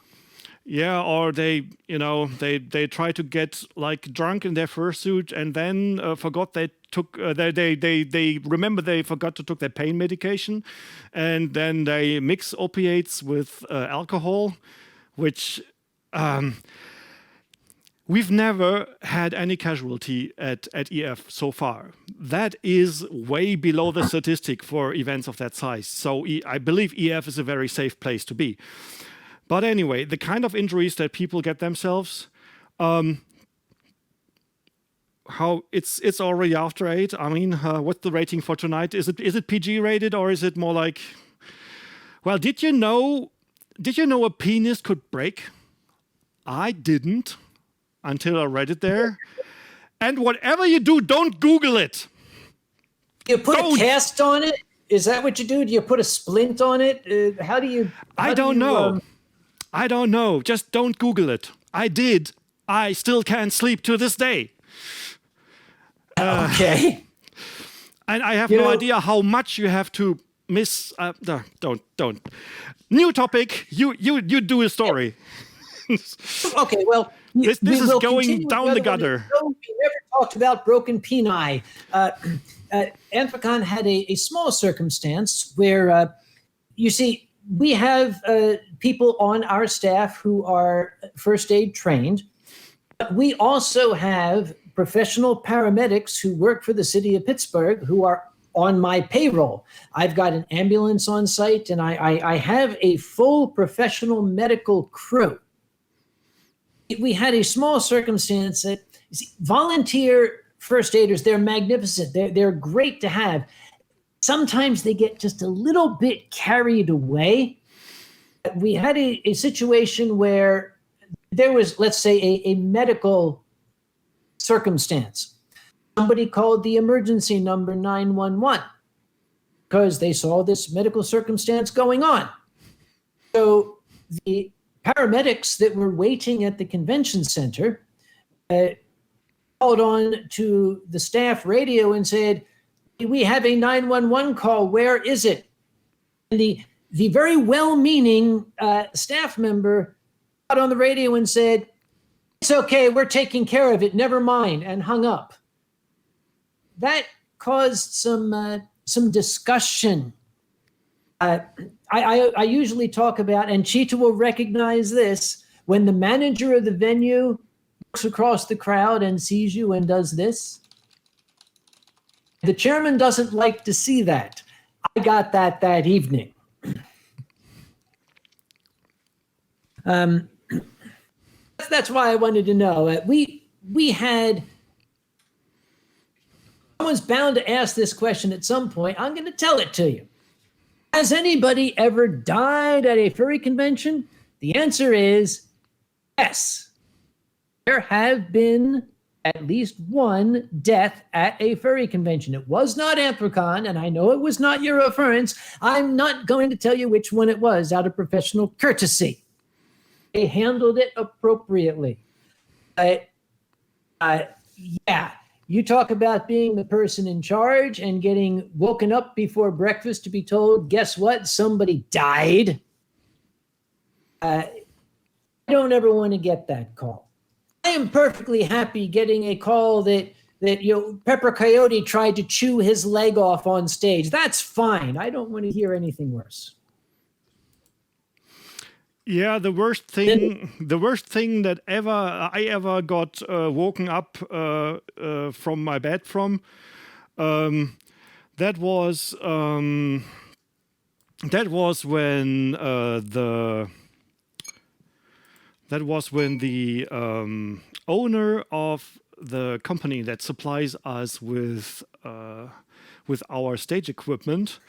Yeah, or they try to get like drunk in their fursuit and then forgot they took they remember they forgot to take their pain medication, and then they mix opiates with alcohol, which we've never had any casualty at EF so far. That is way below the statistic for events of that size. So I believe EF is a very safe place to be. But anyway, the kind of injuries that people get themselves, how it's already after 8. I mean, what's the rating for tonight? Is it PG rated, or is it more like? Well, did you know a penis could break? I didn't until I read it there. And whatever you do, don't Google it. You put a cast on it? Is that what you do? Do you put a splint on it? How do you? I don't know. I don't know. Just don't Google it. I did. I still can't sleep to this day. Okay. And I have no idea how much you have to miss. Don't. New topic. You do a story. Okay, well, this we is will going continue down with the other one. gutter. No, we never talked about broken peni. Anthrocon had a small circumstance where, you see, we have people on our staff who are first aid trained. But we also have professional paramedics who work for the city of Pittsburgh who are on my payroll. I've got an ambulance on site, and I have a full professional medical crew. We had a small circumstance that volunteer first aiders, they're magnificent. They're great to have. Sometimes they get just a little bit carried away. We had a situation where there was, let's say, a medical circumstance. Somebody called the emergency number 911 because they saw this medical circumstance going on. So the paramedics that were waiting at the convention center called on to the staff radio and said, "We have a 911 call. Where is it?" And the very well-meaning staff member got on the radio and said, "It's okay, we're taking care of it, never mind," and hung up. That caused some discussion. I usually talk about, and Cheetah will recognize this, when the manager of the venue looks across the crowd and sees you and does this. The chairman doesn't like to see that. I got that evening. That's why I wanted to know. We had, someone's bound to ask this question at some point. I'm going to tell it to you. Has anybody ever died at a furry convention? The answer is yes. There have been at least one death at a furry convention. It was not Anthrocon, and I know it was not Eurofurence. I'm not going to tell you which one it was out of professional courtesy. They handled it appropriately. Yeah, you talk about being the person in charge and getting woken up before breakfast to be told, guess what? Somebody died. I don't ever want to get that call. I am perfectly happy getting a call that Pepper Coyote tried to chew his leg off on stage. That's fine. I don't want to hear anything worse. Yeah, the worst thing that I ever got woken up from my bed from, that was when the owner of the company that supplies us with our stage equipment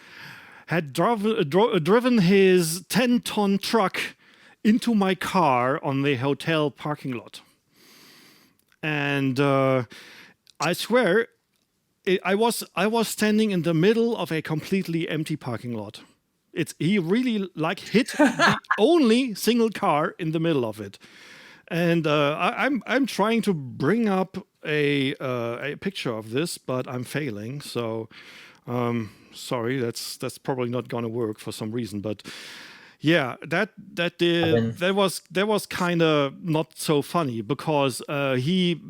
had driven his 10-ton truck into my car on the hotel parking lot. And I swear, I was standing in the middle of a completely empty parking lot. He really hit the only single car in the middle of it. And I'm trying to bring up a picture of this, but I'm failing. So sorry, that's probably not gonna work for some reason, but. Yeah, that was kind of not so funny because he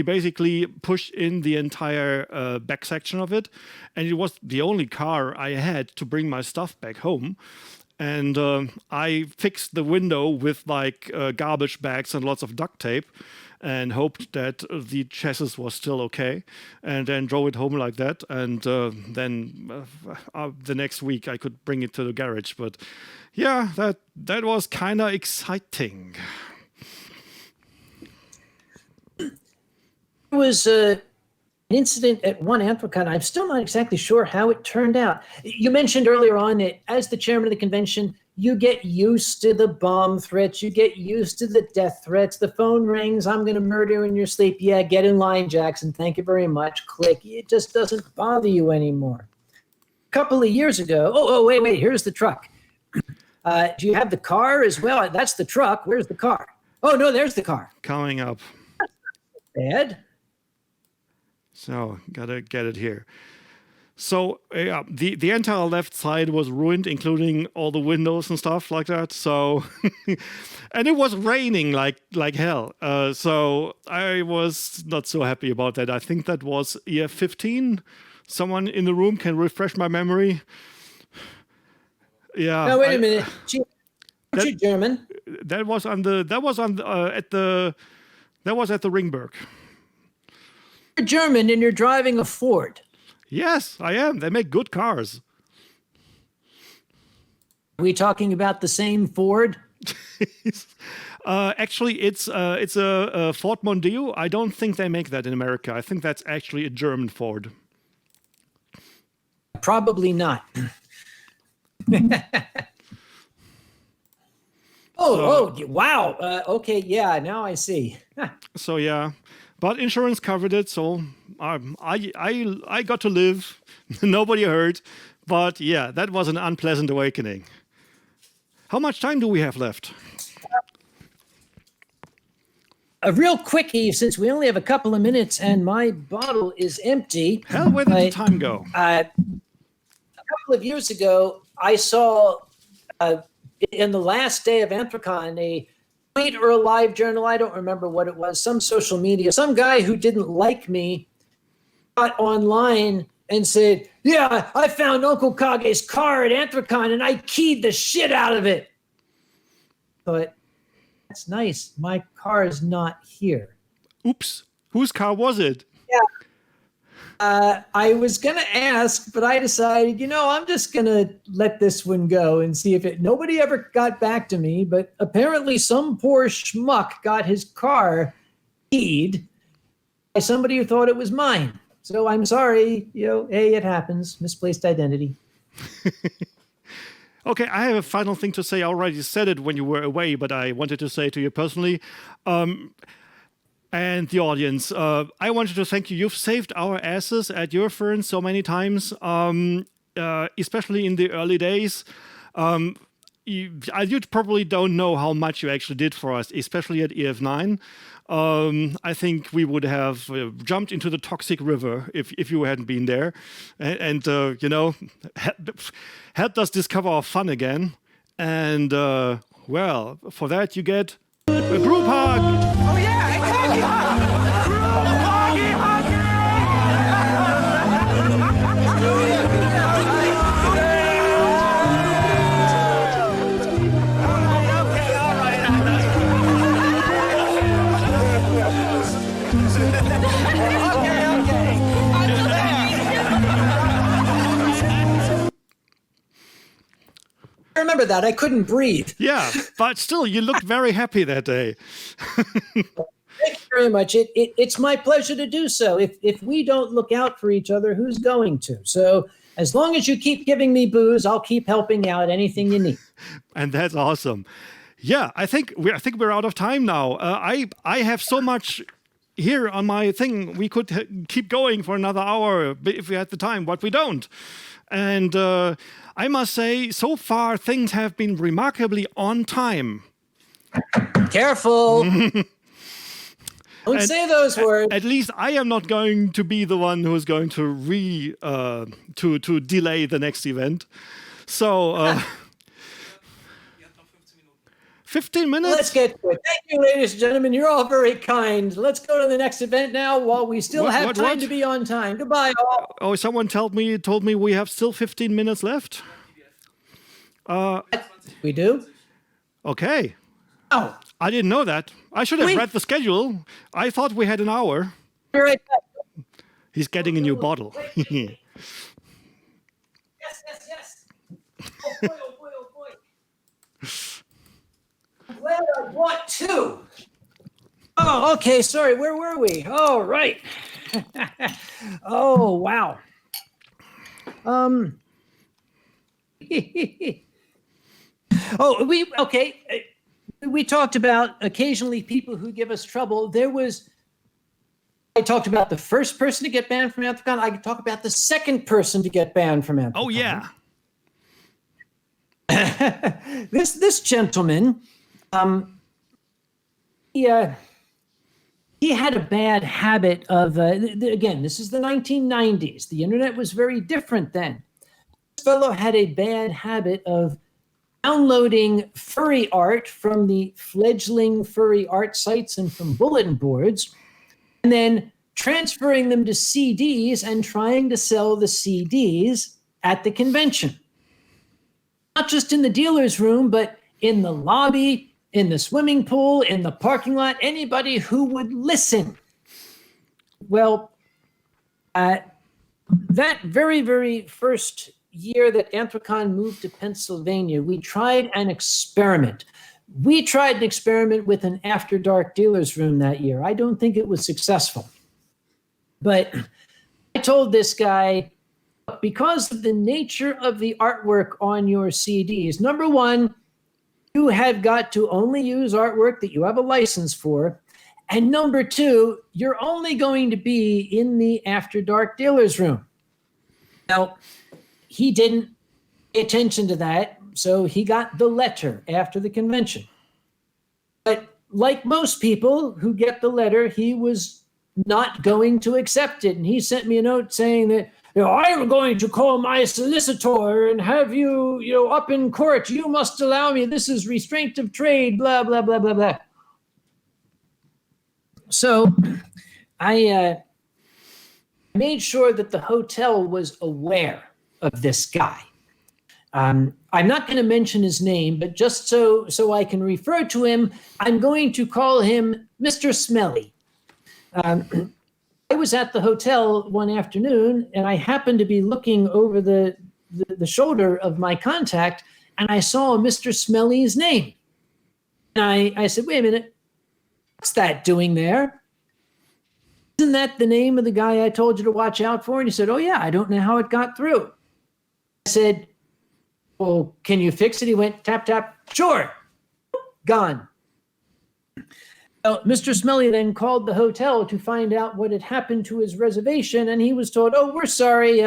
basically pushed in the entire back section of it, and it was the only car I had to bring my stuff back home. And I fixed the window with garbage bags and lots of duct tape, and hoped that the chassis was still okay, and then drove it home like that. And then the next week I could bring it to the garage. But yeah, that was kind of exciting. There was an incident at one Anthrocon. I'm still not exactly sure how it turned out. You mentioned earlier on that as the chairman of the convention, you get used to the bomb threats. You get used to the death threats. The phone rings. I'm going to murder you in your sleep. Yeah, get in line, Jackson. Thank you very much. Click. It just doesn't bother you anymore. A couple of years ago, wait, here's the truck. Do you have the car as well? That's the truck. Where's the car? Oh, no, there's the car. coming up. Bad. So gotta get it here. So yeah, the entire left side was ruined, including all the windows and stuff like that. So, and it was raining like hell. So I was not so happy about that. I think that was year 15. Someone in the room can refresh my memory. Yeah. No, wait a minute. Aren't you German? That was at the Ringberg. You're German and you're driving a Ford. Yes, I am. They make good cars. Are we talking about the same Ford? Actually, it's a Ford Mondeo. I don't think they make that in America. I think that's actually a German Ford. Probably not. Wow. Okay, yeah, now I see. So yeah, but insurance covered it, so I got to live. Nobody hurt, but yeah, that was an unpleasant awakening. How much time do we have left? A real quickie, since we only have a couple of minutes and my bottle is empty. Hell, where did the time go? A couple of years ago, I saw in the last day of Anthrocon a tweet or a live journal, I don't remember what it was, some social media, some guy who didn't like me got online and said, yeah, I found Uncle Kage's car at Anthrocon and I keyed the shit out of it. But that's nice. My car is not here. Oops. Whose car was it? Yeah. I was going to ask, but I decided, I'm just going to let this one go and see if nobody ever got back to me, but apparently some poor schmuck got his car keyed by somebody who thought it was mine. So I'm sorry, hey, it happens. Misplaced identity. Okay, I have a final thing to say. I already said it when you were away, but I wanted to say it to you personally. And the audience, I wanted to thank you. You've saved our asses at Eurofurence so many times, especially in the early days. You probably don't know how much you actually did for us, especially at EF9. I think we would have jumped into the toxic river if you hadn't been there, and helped us discover our fun again. And well, for that you get a group hug. Oh yeah, I remember that. I couldn't breathe. Yeah, but still, you looked very happy that day. Thank you very much. It's my pleasure to do so. If we don't look out for each other, who's going to? So as long as you keep giving me booze, I'll keep helping out anything you need. And that's awesome. Yeah, I think we're out of time now. I have so much here on my thing. We could keep going for another hour if we had the time, but we don't. And I must say, so far things have been remarkably on time. Careful. Don't say those words. At least I am not going to be the one who is going to to delay the next event. So 15 minutes. Let's get to it. Thank you, ladies and gentlemen. You're all very kind. Let's go to the next event now while we still have time to be on time. Goodbye, all. Oh, someone told me we have still 15 minutes left. We do? Okay. Oh. I didn't know that. I should have read the schedule. I thought we had an hour. Be right back. He's getting a new bottle. Yes. Oh boy, oh boy, oh boy. I'm glad I bought two. Oh, okay. Sorry. Where were we? Oh, right. Oh, wow. We talked about occasionally people who give us trouble. I talked about the first person to get banned from Anthrocon. I could talk about the second person to get banned from Anthrocon. Oh, yeah. This gentleman, he had a bad habit of, again, this is the 1990s. The internet was very different then. This fellow had a bad habit of downloading furry art from the fledgling furry art sites and from bulletin boards, and then transferring them to CDs and trying to sell the CDs at the convention. Not just in the dealer's room, but in the lobby, in the swimming pool, in the parking lot, anybody who would listen. Well, that very, very first year that Anthrocon moved to Pennsylvania, we tried an experiment. We tried an experiment with an after dark dealer's room that year. I don't think it was successful. But I told this guy, because of the nature of the artwork on your CDs, number one, you have got to only use artwork that you have a license for. And number two, you're only going to be in the after dark dealer's room. Now, he didn't pay attention to that, so he got the letter after the convention. But like most people who get the letter, he was not going to accept it. And he sent me a note saying that, I'm going to call my solicitor and have you, up in court. You must allow me. This is restraint of trade, blah, blah, blah, blah, blah. So I made sure that the hotel was aware of this guy. I'm not going to mention his name, but just so I can refer to him, I'm going to call him Mr. Smelly. I was at the hotel one afternoon, and I happened to be looking over the shoulder of my contact, and I saw Mr. Smelly's name. And I said, wait a minute, what's that doing there? Isn't that the name of the guy I told you to watch out for? And he said, oh yeah, I don't know how it got through. I said, well, can you fix it? He went, tap, tap, sure, gone. Well, Mr. Smelly then called the hotel to find out what had happened to his reservation, and he was told, oh, we're sorry,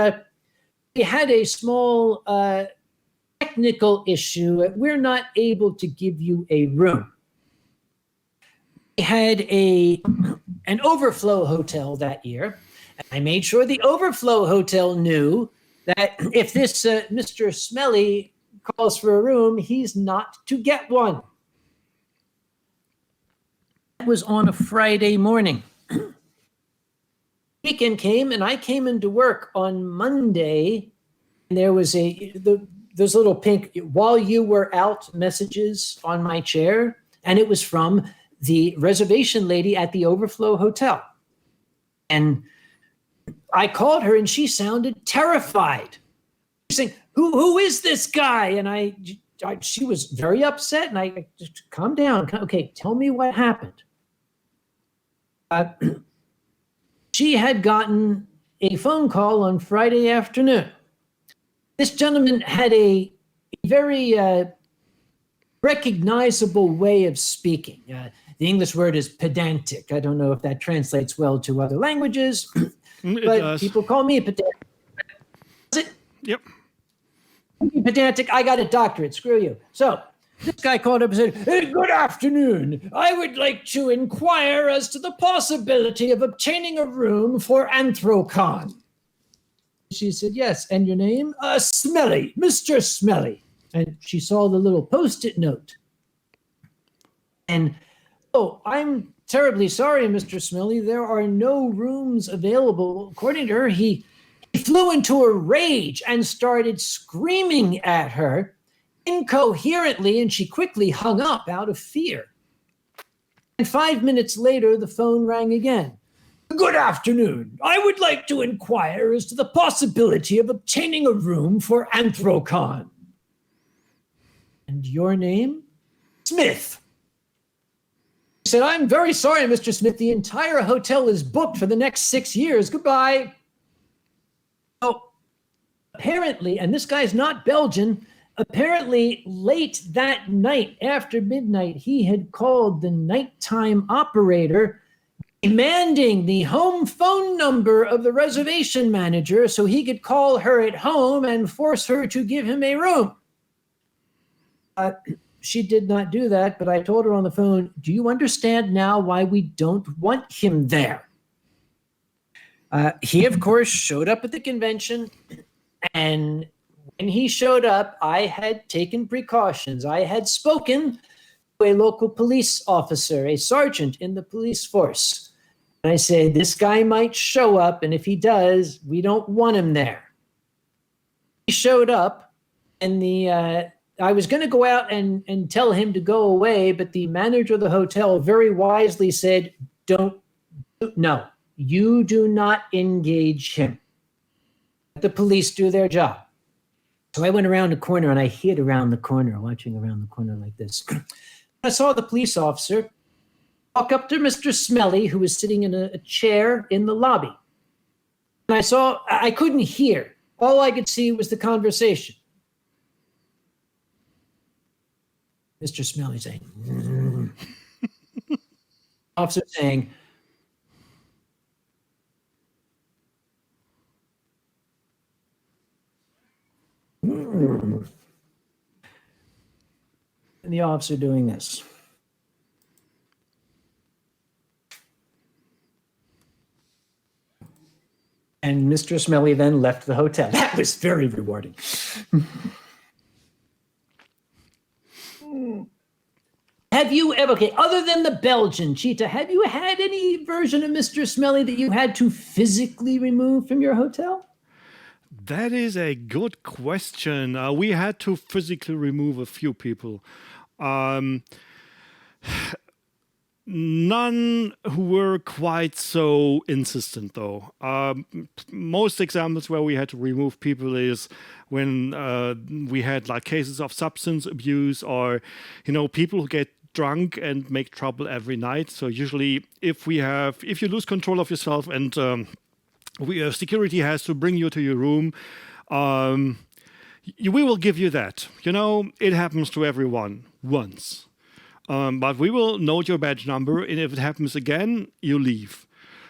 we had a small technical issue. We're not able to give you a room. We had an overflow hotel that year, and I made sure the overflow hotel knew that if this Mr. Smelly calls for a room, he's not to get one. Was on a Friday morning. Weekend came, and I came into work on Monday, and there was those little pink "while you were out" messages on my chair, and it was from the reservation lady at the Overflow Hotel. And I called her, and she sounded terrified. She's saying, "Who is this guy?" And she was very upset, and I just, calm down. Okay, tell me what happened. She had gotten a phone call on Friday afternoon. This gentleman had a very recognizable way of speaking. The English word is pedantic. I don't know if that translates well to other languages, but people call me pedantic. Is it? Yep. Pedantic. I got a doctorate. Screw you. So this guy called up and said, hey, good afternoon. I would like to inquire as to the possibility of obtaining a room for Anthrocon. She said, yes. And your name? Smelly, Mr. Smelly. And she saw the little Post-it note. And, I'm terribly sorry, Mr. Smelly. There are no rooms available. According to her, he flew into a rage and started screaming at her incoherently, and she quickly hung up out of fear. And 5 minutes later, the phone rang again. Good afternoon. I would like to inquire as to the possibility of obtaining a room for Anthrocon. And your name? Smith. He said, I'm very sorry, Mr. Smith. The entire hotel is booked for the next 6 years. Goodbye. Oh, apparently, and this guy's not Belgian, apparently late that night after midnight, he had called the nighttime operator demanding the home phone number of the reservation manager so he could call her at home and force her to give him a room. she did not do that, but I told her on the phone, do you understand now why we don't want him there? He, of course, showed up at the convention, and when he showed up, I had taken precautions. I had spoken to a local police officer, a sergeant in the police force. And I said, this guy might show up, and if he does, we don't want him there. He showed up, and I was going to go out and tell him to go away, but the manager of the hotel very wisely said, no, you do not engage him. Let the police do their job. So I went around the corner, and I hid around the corner, watching around the corner like this. I saw the police officer walk up to Mr. Smelly, who was sitting in a chair in the lobby. And I couldn't hear. All I could see was the conversation. Mr. Smelly saying, officer saying, and the officer doing this. And Mr. Smelly then left the hotel. That was very rewarding. Have you ever, other than the Belgian Cheetah, have you had any version of Mr. Smelly that you had to physically remove from your hotel? That is a good question. We had to physically remove a few people. None who were quite so insistent, though. Most examples where we had to remove people is when we had like cases of substance abuse, or people who get drunk and make trouble every night. So usually, if you lose control of yourself and security has to bring you to your room, we will give you that. It happens to everyone once. But we will note your badge number, and if it happens again, you leave.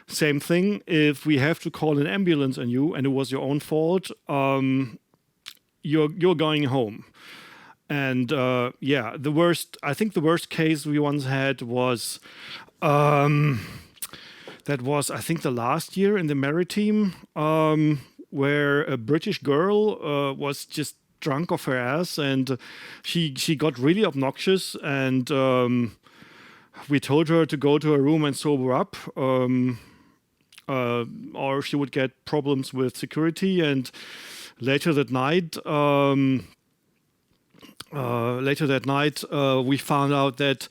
Same thing if we have to call an ambulance on you and it was your own fault, you're going home. And the worst case we once had was the last year in the Maritime, where a British girl was just drunk off her ass, and she got really obnoxious, and we told her to go to her room and sober up, or she would get problems with security. And later that night, we found out that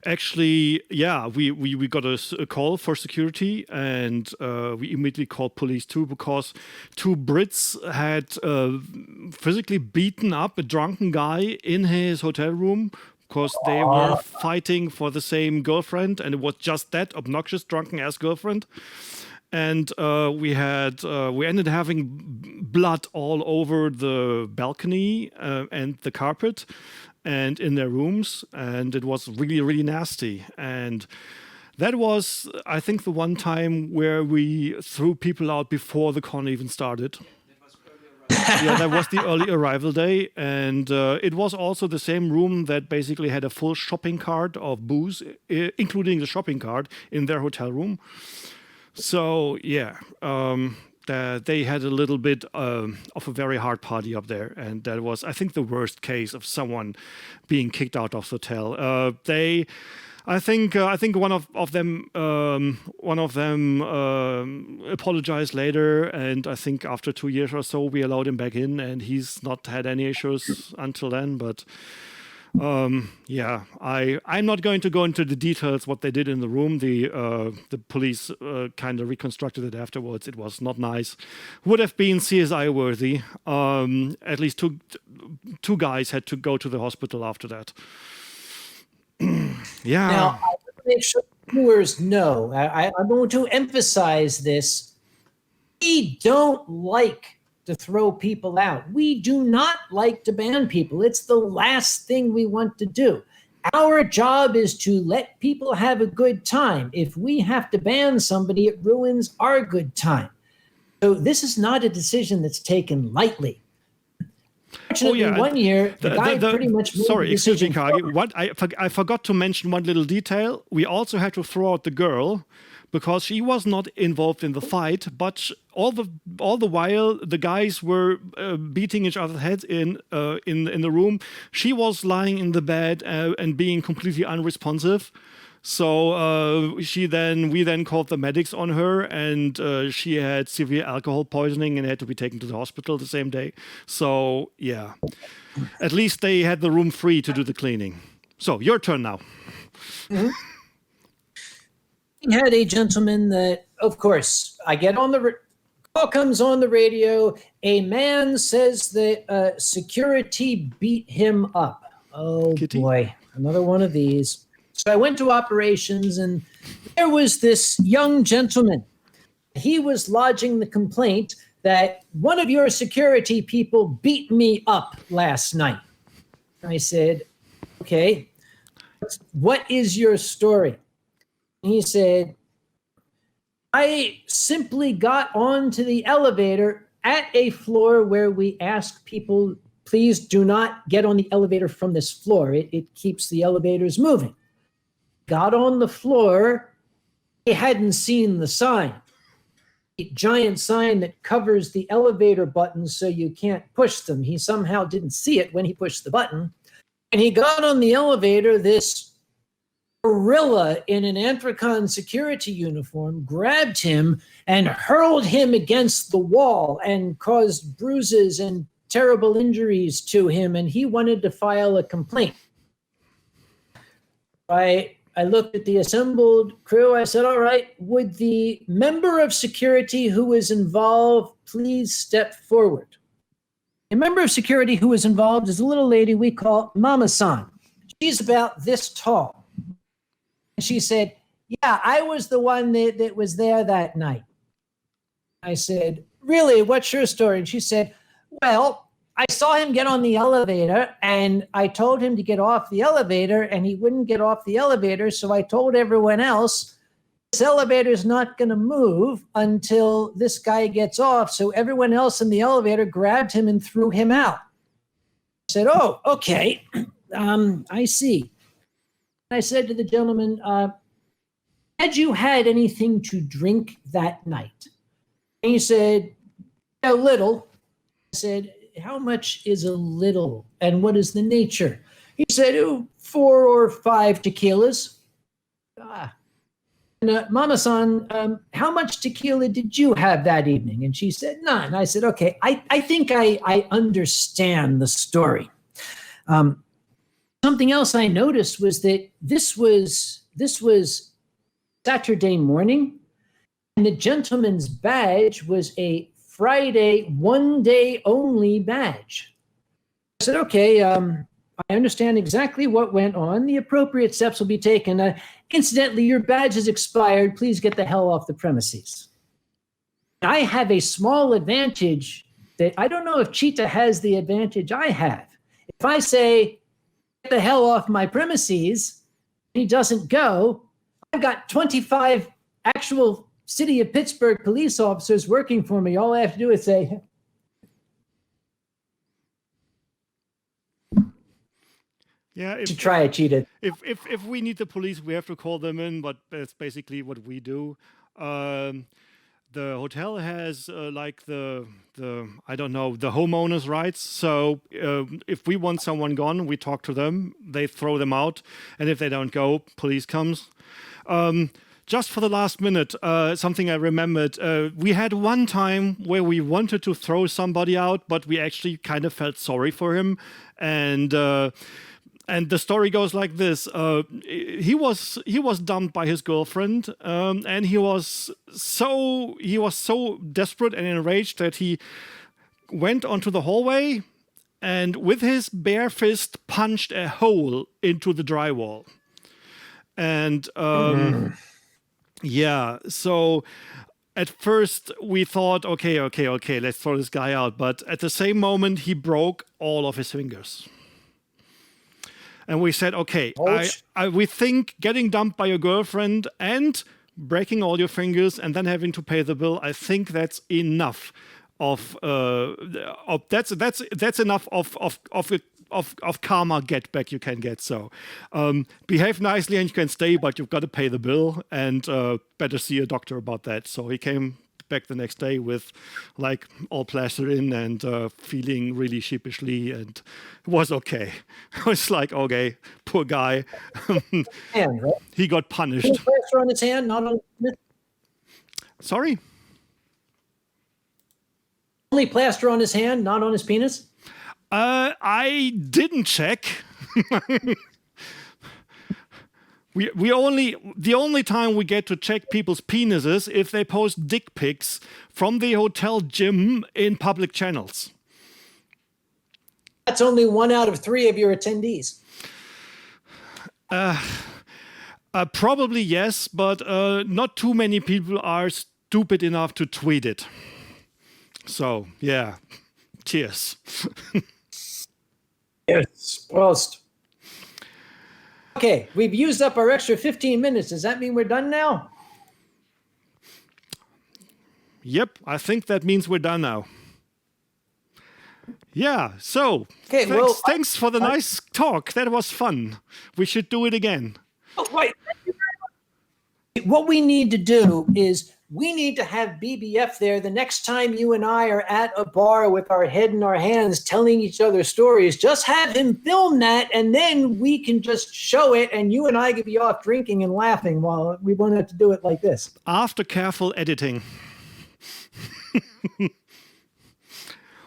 actually, we got a call for security, and we immediately called police too, because two Brits had physically beaten up a drunken guy in his hotel room because they were fighting for the same girlfriend, and it was just that obnoxious drunken ass girlfriend. And we ended having blood all over the balcony and the carpet and in their rooms, and it was really, really nasty. And that was, I think, the one time where we threw people out before the con even started. Yeah, that was the early arrival day, and it was also the same room that basically had a full shopping cart of booze, including the shopping cart, in their hotel room. So yeah, they had a little bit of a very hard party up there, and that was, I think, the worst case of someone being kicked out of the hotel. I think one of them apologized later, and I think after 2 years or so we allowed him back in, and he's not had any issues until then. But I'm not going to go into the details what they did in the room. The police kind of reconstructed it afterwards. It was not nice. Would have been CSI worthy. At least two guys had to go to the hospital after that. Yeah. Now, I want to make sure viewers know, I'm going to emphasize this. We don't like to throw people out. We do not like to ban people. It's the last thing we want to do. Our job is to let people have a good time. If we have to ban somebody, it ruins our good time. So this is not a decision that's taken lightly. Fortunately, one year, the guy pretty much made sorry, the excuse me, decision. Kage. I forgot to mention one little detail. We also had to throw out the girl because she was not involved in the fight, but all the while the guys were beating each other's heads in the room. She was lying in the bed and being completely unresponsive. So we then called the medics on her, and she had severe alcohol poisoning and had to be taken to the hospital the same day. So yeah, at least they had the room free to do the cleaning. So your turn now. Mm-hmm. We had a gentleman that, of course, I get on the call comes on the radio. A man says that security beat him up. Oh Kitty? Boy, another one of these. So I went to operations, and there was this young gentleman. He was lodging the complaint that one of your security people beat me up last night. I said, okay, what is your story? And he said, I simply got onto the elevator at a floor where we ask people, please do not get on the elevator from this floor. It keeps the elevators moving. Got on the floor, he hadn't seen the sign. A giant sign that covers the elevator buttons so you can't push them. He somehow didn't see it when he pushed the button. And he got on the elevator, this gorilla in an Anthrocon security uniform grabbed him and hurled him against the wall and caused bruises and terrible injuries to him, and he wanted to file a complaint. I looked at the assembled crew. I said, all right, would the member of security who was involved please step forward? A member of security who was involved is a little lady we call Mama-san. She's about this tall. And she said, yeah, I was the one that was there that night. I said, really, what's your story? And she said, well, I saw him get on the elevator, and I told him to get off the elevator, and he wouldn't get off the elevator. So I told everyone else, this elevator's not going to move until this guy gets off. So everyone else in the elevator grabbed him and threw him out. I said, oh, okay. I see. I said to the gentleman, had you had anything to drink that night? And he said, a little. I said, how much is a little, and what is the nature? He said, 4 or 5 tequilas. And Mama-san, how much tequila did you have that evening? And she said, none. I said, okay, I think I understand the story. Something else I noticed was that this was Saturday morning, and the gentleman's badge was a Friday, one day only badge. I said, okay, I understand exactly what went on. The appropriate steps will be taken. Incidentally, your badge is expired. Please get the hell off the premises. I have a small advantage that I don't know if Cheetah has the advantage I have. If I say, get the hell off my premises, and he doesn't go, I've got 25 actual City of Pittsburgh police officers working for me. All I have to do is say, yeah, to try it, Cheetah. If we need the police, we have to call them in, but that's basically what we do. The hotel has like the I don't know, the homeowners' rights. So if we want someone gone, we talk to them. They throw them out, and if they don't go, police comes. Just for the last minute, something I remembered. We had one time where we wanted to throw somebody out, but we actually kind of felt sorry for him, and the story goes like this: he was dumped by his girlfriend, and he was so desperate and enraged that he went onto the hallway and with his bare fist punched a hole into the drywall, and. Yeah, so at first we thought, okay, let's throw this guy out. But at the same moment, he broke all of his fingers. And we said, okay, we think getting dumped by your girlfriend and breaking all your fingers and then having to pay the bill, I think that's enough that's enough of karma get back you can get. So behave nicely and you can stay, but you've got to pay the bill, and better see a doctor about that. So he came back the next day with like all plastered in and feeling really sheepishly, and it was okay. I was like, okay, poor guy. Hand, right? He got punished. Any plaster on his hand, not on. Sorry? Only plaster on his hand, not on his penis. I didn't check. The only time we get to check people's penises if they post dick pics from the hotel gym in public channels. That's only 1 out of 3 of your attendees. Probably yes, but not too many people are stupid enough to tweet it. So yeah, cheers. Yes, Prost. Okay, we've used up our extra 15 minutes. Does that mean we're done now? Yep, I think that means we're done now. Yeah, so Okay, thanks for the nice talk. That was fun. We should do it again. Oh, wait. What we need to do is we need to have BBF there the next time you and I are at a bar with our head in our hands telling each other stories. Just have him film that, and then we can just show it, and you and I could be off drinking and laughing while we won't have to do it like this. After careful editing.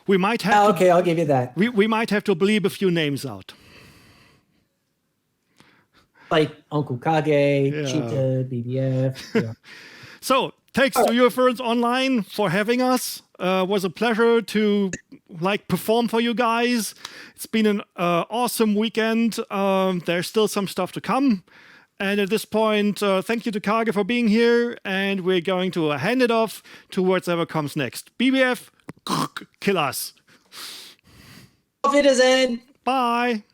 We might have Okay, I'll give you that. we might have to bleep a few names out. Like Uncle Kage, Cheetah, BBF. Yeah. So, thanks to Eurofurence Online for having us. Was a pleasure to perform for you guys. It's been an awesome weekend. There's still some stuff to come. And at this point, thank you to Kage for being here. And we're going to hand it off to whatever comes next. BBF, kill us. Auf Wiedersehen. Bye.